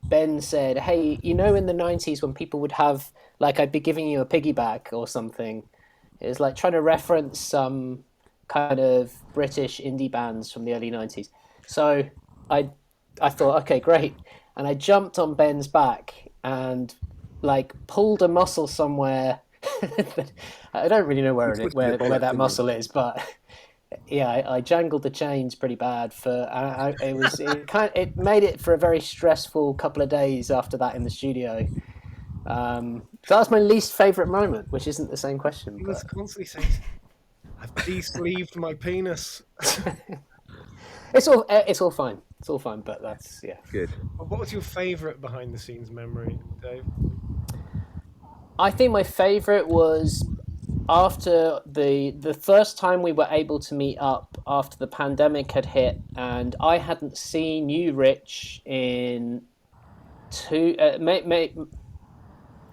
Ben said, "Hey, you know, in the '90s when people would have like I'd be giving you a piggyback or something." It was like trying to reference some kind of British indie bands from the early '90s. So I thought, okay, great, and I jumped on Ben's back and like pulled a muscle somewhere. I don't really know where that muscle is, but yeah, I jangled the chains pretty bad it made it for a very stressful couple of days after that in the studio. So that's my least favourite moment, which isn't the same question. He But was constantly saying, I've de-sleeved my penis. it's all fine. It's all fine. But that's Good. What was your favourite behind the scenes memory, Dave? I think my favourite was after the first time we were able to meet up after the pandemic had hit, and I hadn't seen you, Rich, in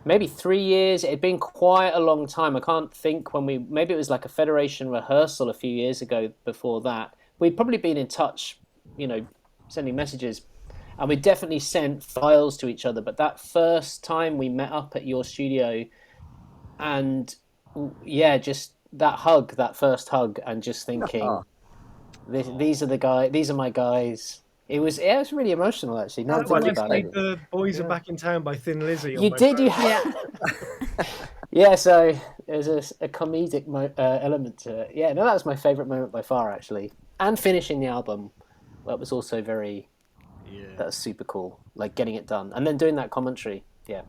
maybe 3 years. It had been quite a long time. I can't think maybe it was like a Federation rehearsal a few years ago. Before that, we'd probably been in touch, sending messages, and we definitely sent files to each other. But that first time we met up at your studio, and just that first hug, and just thinking, these are my guys. It was really emotional, actually. Now I'm When thinking I about played it. The Boys Are Back in Town by Thin Lizzy. You did, phone. Yeah. Yeah, so there's a comedic element to it. Yeah, no, that was my favourite moment by far, actually. And finishing the album, that was also that was super cool. Like getting it done and then doing that commentary. Yeah.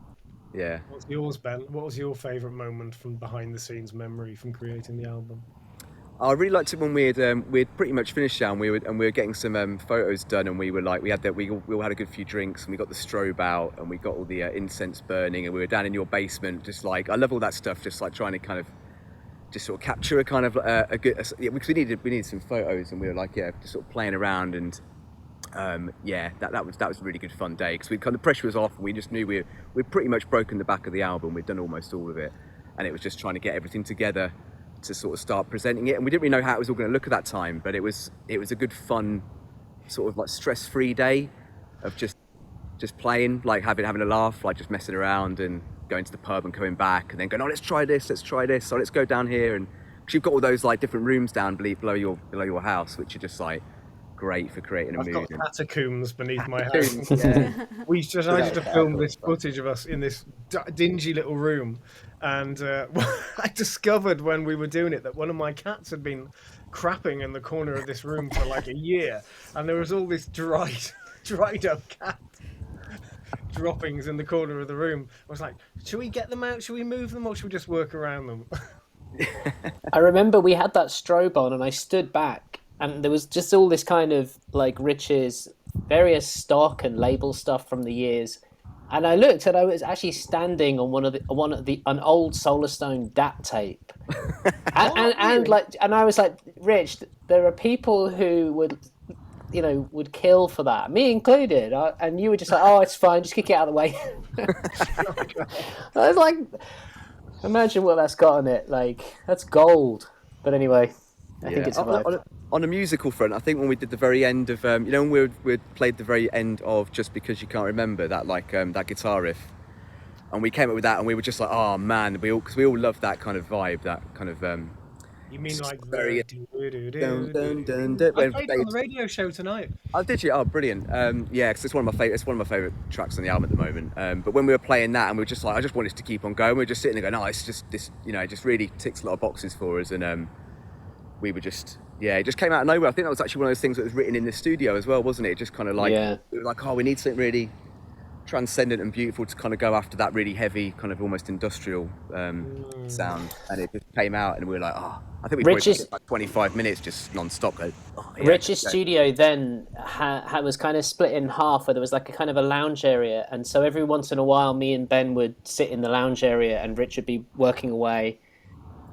Yeah. What's yours, Ben? What was your favourite moment from behind the scenes memory from creating the album? I really liked it when we'd pretty much finished now, and we were getting some photos done, and we were like we all had a good few drinks, and we got the strobe out, and we got all the incense burning, and we were down in your basement, just like I love all that stuff, just like trying to kind of just sort of capture a kind of a good because we needed some photos, and we were like just sort of playing around, and that was a really good fun day because we kind of pressure was off, and we just knew we'd pretty much broken the back of the album, we'd done almost all of it, and it was just trying to get everything together to sort of start presenting it, and we didn't really know how it was all going to look at that time, but it was a good fun sort of like stress-free day of just playing, like having a laugh, like just messing around and going to the pub and coming back and then going, oh, let's try this, so let's go down here, and because you've got all those like different rooms down below your house, which are just like great for creating a I've mood. got catacombs beneath my house. Yeah. We decided to film this footage of us in this dingy little room, and I discovered when we were doing it that one of my cats had been crapping in the corner of this room for like a year, and there was all this dried up cat droppings in the corner of the room. I was like, should we get them out? Should we move them, or should we just work around them? I remember we had that strobe on, and I stood back, and there was just all this kind of like Rich's various stock and label stuff from the years, and I looked, and I was actually standing on an old Solarstone DAT tape, and I was like, Rich, there are people who would kill for that, me included, and you were just like, oh, it's fine, just kick it out of the way. I was like, imagine what that's got on it, like that's gold. But anyway, I think it's survived. On a musical front, I think when we did the very end of, when we played the very end of Just Because You Can't Remember, that that guitar riff, and we came up with that, and we were just like, oh man, because we all love that kind of vibe, that kind of. You mean like very I played dun, on the radio show tonight. Oh, did you? Oh, brilliant. Because it's one of my favorite tracks on the album at the moment. But when we were playing that, and we were just like, I just wanted to keep on going. We were just sitting there going, oh, it's just this, it just really ticks a lot of boxes for us, and we were just, it just came out of nowhere. I think that was actually one of those things that was written in the studio as well, wasn't it? It just kind of like, we were like, oh, we need something really transcendent and beautiful to kind of go after that really heavy, kind of almost industrial sound. And it just came out, and we were like, I think we probably did like 25 minutes just non-stop. Rich's studio then was kind of split in half, where there was like a kind of a lounge area, and so every once in a while me and Ben would sit in the lounge area and Rich would be working away,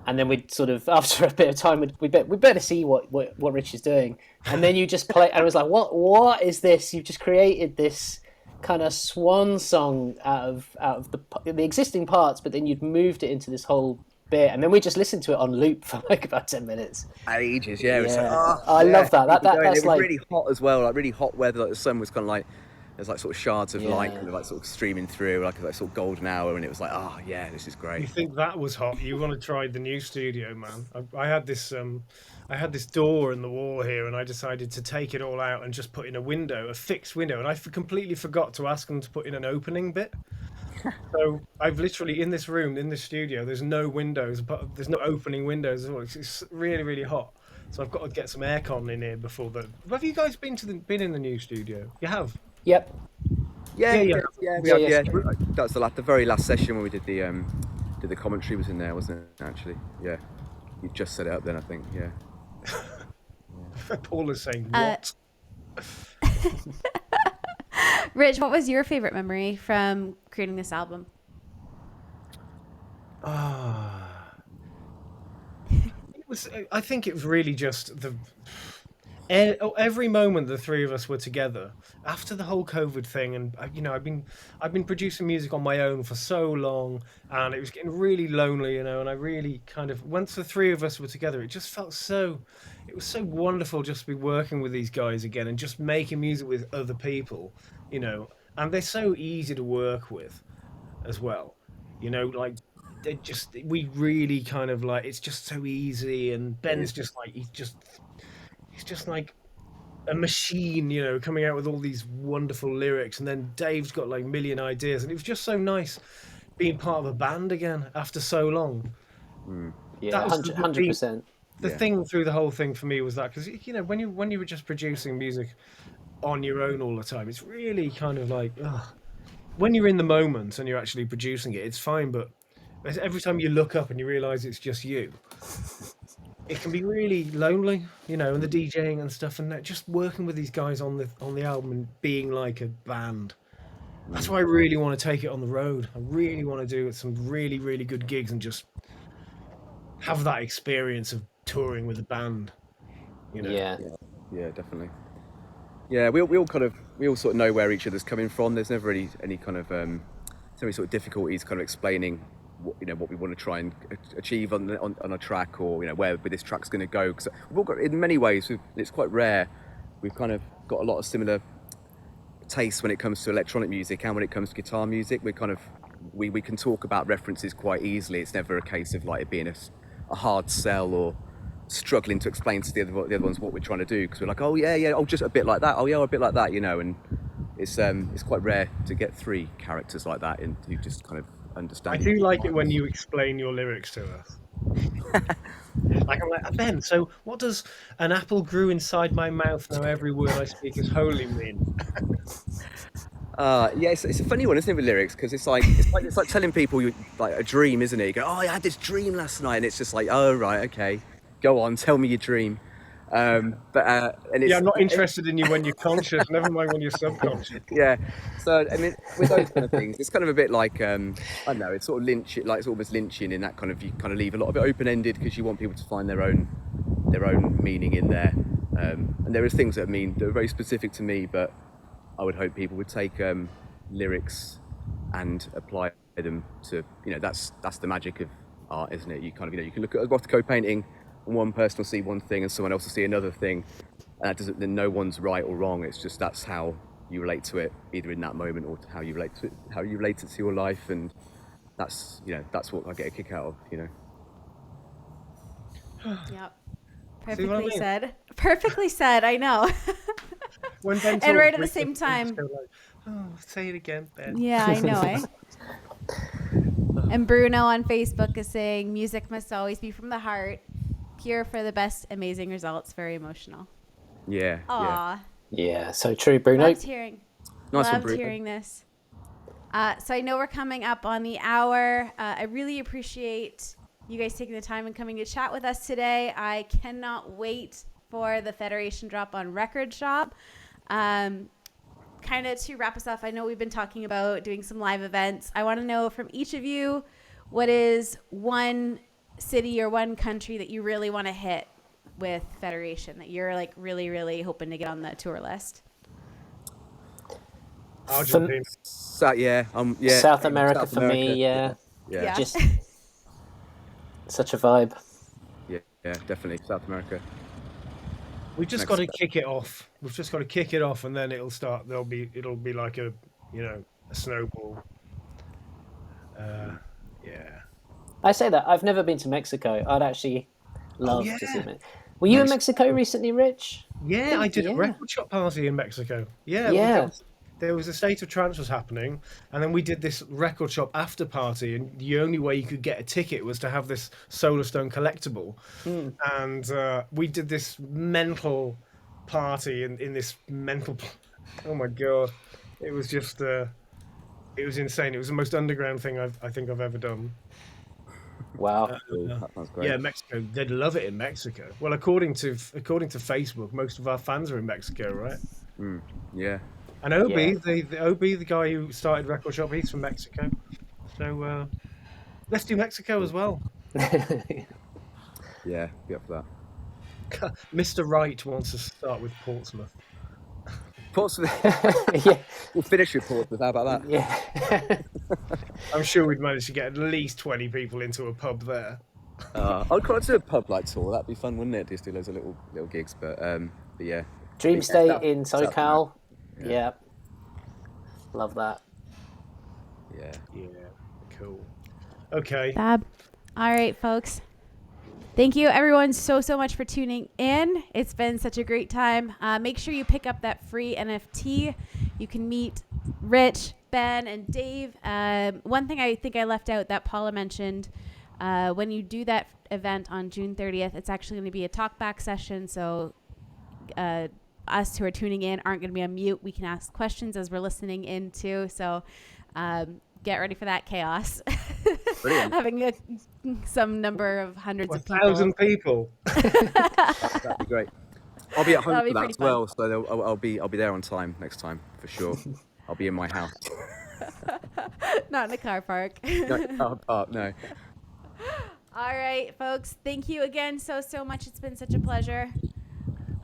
and then we'd sort of, after a bit of time, we better see what Rich is doing, and then you just play, and I was like, what is this? You've just created this kind of swan song out of the existing parts, but then you'd moved it into this whole bit, and then we just listened to it on loop for like about 10 minutes. Ages, yeah. It was I love that. That's it was like really hot as well, like really hot weather. Like the sun was kind of like, there's like sort of shards of light kind of like sort of streaming through, like sort of golden hour, and it was like, this is great. You think that was hot? You want to try the new studio, man? I had this door in the wall here, and I decided to take it all out and just put in a fixed window, and I completely forgot to ask them to put in an opening bit. So I've literally, in this room, in this studio, there's no windows, but there's no opening windows at all. It's really, really hot. So I've got to get some aircon in here before the. Have you guys been in the new studio? You have. Yep. Yeah. That's the very last session when we did the commentary was in there, wasn't it? Actually, yeah. You just set it up then, I think. Yeah. Paul is saying what? Rich, what was your favorite memory from creating this album? I think it was really just every moment the three of us were together after the whole COVID thing, and I've been producing music on my own for so long, and it was getting really lonely, and I really kind of, once the three of us were together, it just felt it was so wonderful just to be working with these guys again and just making music with other people, and they're so easy to work with as well, like we really kind of like, it's just so easy, and Ben's just like, he's just like a machine, coming out with all these wonderful lyrics, and then Dave's got like a million ideas, and it was just so nice being part of a band again after so long. Yeah, 100%. The thing through the whole thing for me was that, because when you were just producing music on your own all the time, it's really kind of like, when you're in the moment and you're actually producing it, it's fine, but every time you look up and you realize it's just you, it can be really lonely, and the DJing and stuff, and that, just working with these guys on the album and being like a band. That's why I really want to take it on the road. I really want to do some really, really good gigs and just have that experience of touring with a band. Yeah, definitely. Yeah, we all sort of know where each other's coming from. There's never really any kind of any sort of difficulties kind of explaining what we want to try and achieve on a track, or where this track's going to go, because we've all got, in many ways, it's quite rare, we've kind of got a lot of similar tastes when it comes to electronic music and when it comes to guitar music. We kind of we can talk about references quite easily. It's never a case of like it being a hard sell or struggling to explain to the other ones what we're trying to do, because we're like, just a bit like that, a bit like that, and it's quite rare to get three characters like that and who just kind of understand. I do like it when you explain your lyrics to us. Like, I'm like, Ben, so what does "an apple grew inside my mouth, now every word I speak is holy" mean? It's a funny one, isn't it, with lyrics? Because it's like telling people like a dream, isn't it? You go, I had this dream last night, and it's just like, oh right, okay, go on, tell me your dream. And it's, I'm not interested in you when you're conscious. Never mind when you're subconscious. Yeah. So I mean, with those kind of things, it's kind of a bit like I don't know. It's sort of it's almost Lynchian in that kind of, you kind of leave a lot of it open-ended because you want people to find their own meaning in there. And there are things that are very specific to me, but I would hope people would take lyrics and apply them to, that's the magic of art, isn't it? You kind of, you can look at a Rothko painting, and one person will see one thing and someone else will see another thing, and that doesn't, then no one's right or wrong. It's just, that's how you relate to it, either in that moment or how you relate it to your life, and that's what I get a kick out of. Yep. Perfectly said. Perfectly said. I know. And right at the same time. Say it again, Ben. Yeah, I know, eh? And Bruno on Facebook is saying music must always be from the heart. pure for the best, amazing results. Very emotional. Yeah. Aw. Yeah, so true, Bruno. Loved hearing. Nice one, Loved Bruno. hearing this. So I know we're coming up on the hour. I really appreciate you guys taking the time and coming to chat with us today. I cannot wait for the Federation drop on Record Shop. Kind of to wrap us off, I know we've been talking about doing some live events. I want to know from each of you, what is one city or one country that you really want to hit with Federation, that you're like really, really hoping to get on the tour list? Argentina. South America for me, yeah. Yeah. Just such a vibe. Yeah, definitely South America. We've just got to kick it off. We've just got to kick it off, and then it'll start. It'll be like a snowball. Yeah. I say that I've never been to Mexico. I'd actually love to see it. Were you in Mexico recently, Rich? Yeah, I did a record shop party in Mexico. Yeah. There was a State of Trance was happening, and then we did this record shop after party, and the only way you could get a ticket was to have this Solarstone collectible. And we did this mental party in this mental. Oh my god, it was just it was insane. It was the most underground thing I think I've ever done. Wow, that sounds great. Yeah, Mexico. They'd love it in Mexico. Well, according to Facebook, most of our fans are in Mexico, right? Yeah. And Obi, the guy who started Record Shop, he's from Mexico. So let's do Mexico as well. Yeah, be up for that. Mr. Wright wants to start with Portsmouth. Portsmouth. Yeah. We'll finish with Portsmouth. How about that? Yeah. I'm sure we'd manage to get at least 20 people into a pub there. I'd quite do a pub like tour. That'd be fun, wouldn't it? Just do loads of little gigs. But yeah. Dream stay in South SoCal. America. Yeah. Love that. Yeah. Yeah, cool. Okay. Fab. All right, folks. Thank you, everyone, so much for tuning in. It's been such a great time. Make sure you pick up that free NFT. You can meet Rich, Ben, and Dave. One thing I think I left out that Paula mentioned, when you do that event on June 30th, it's actually going to be a talkback session. So us who are tuning in aren't going to be on mute. We can ask questions as we're listening in too. So get ready for that chaos. Brilliant. Having some number of hundreds of people. 1,000 people. That'd be great. I'll be at home That'll be for that pretty as well, so I'll be there on time next time for sure. I'll be in my house. Not in a car park. No. All right, folks. Thank you again so much. It's been such a pleasure.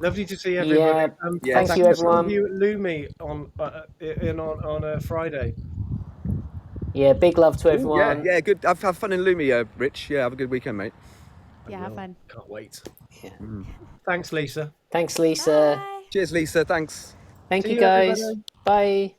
Lovely to see everybody. Thank you, everyone. See you at Lumi on a Friday. Yeah, big love to everyone. Yeah, good. Have fun in Lumi, Rich. Yeah, have a good weekend, mate. Yeah, have fun. Can't wait. Yeah. Thanks, Lisa. Thanks, Lisa. Bye. Cheers, Lisa. Thanks. Thank See you, you, guys. everybody. Bye.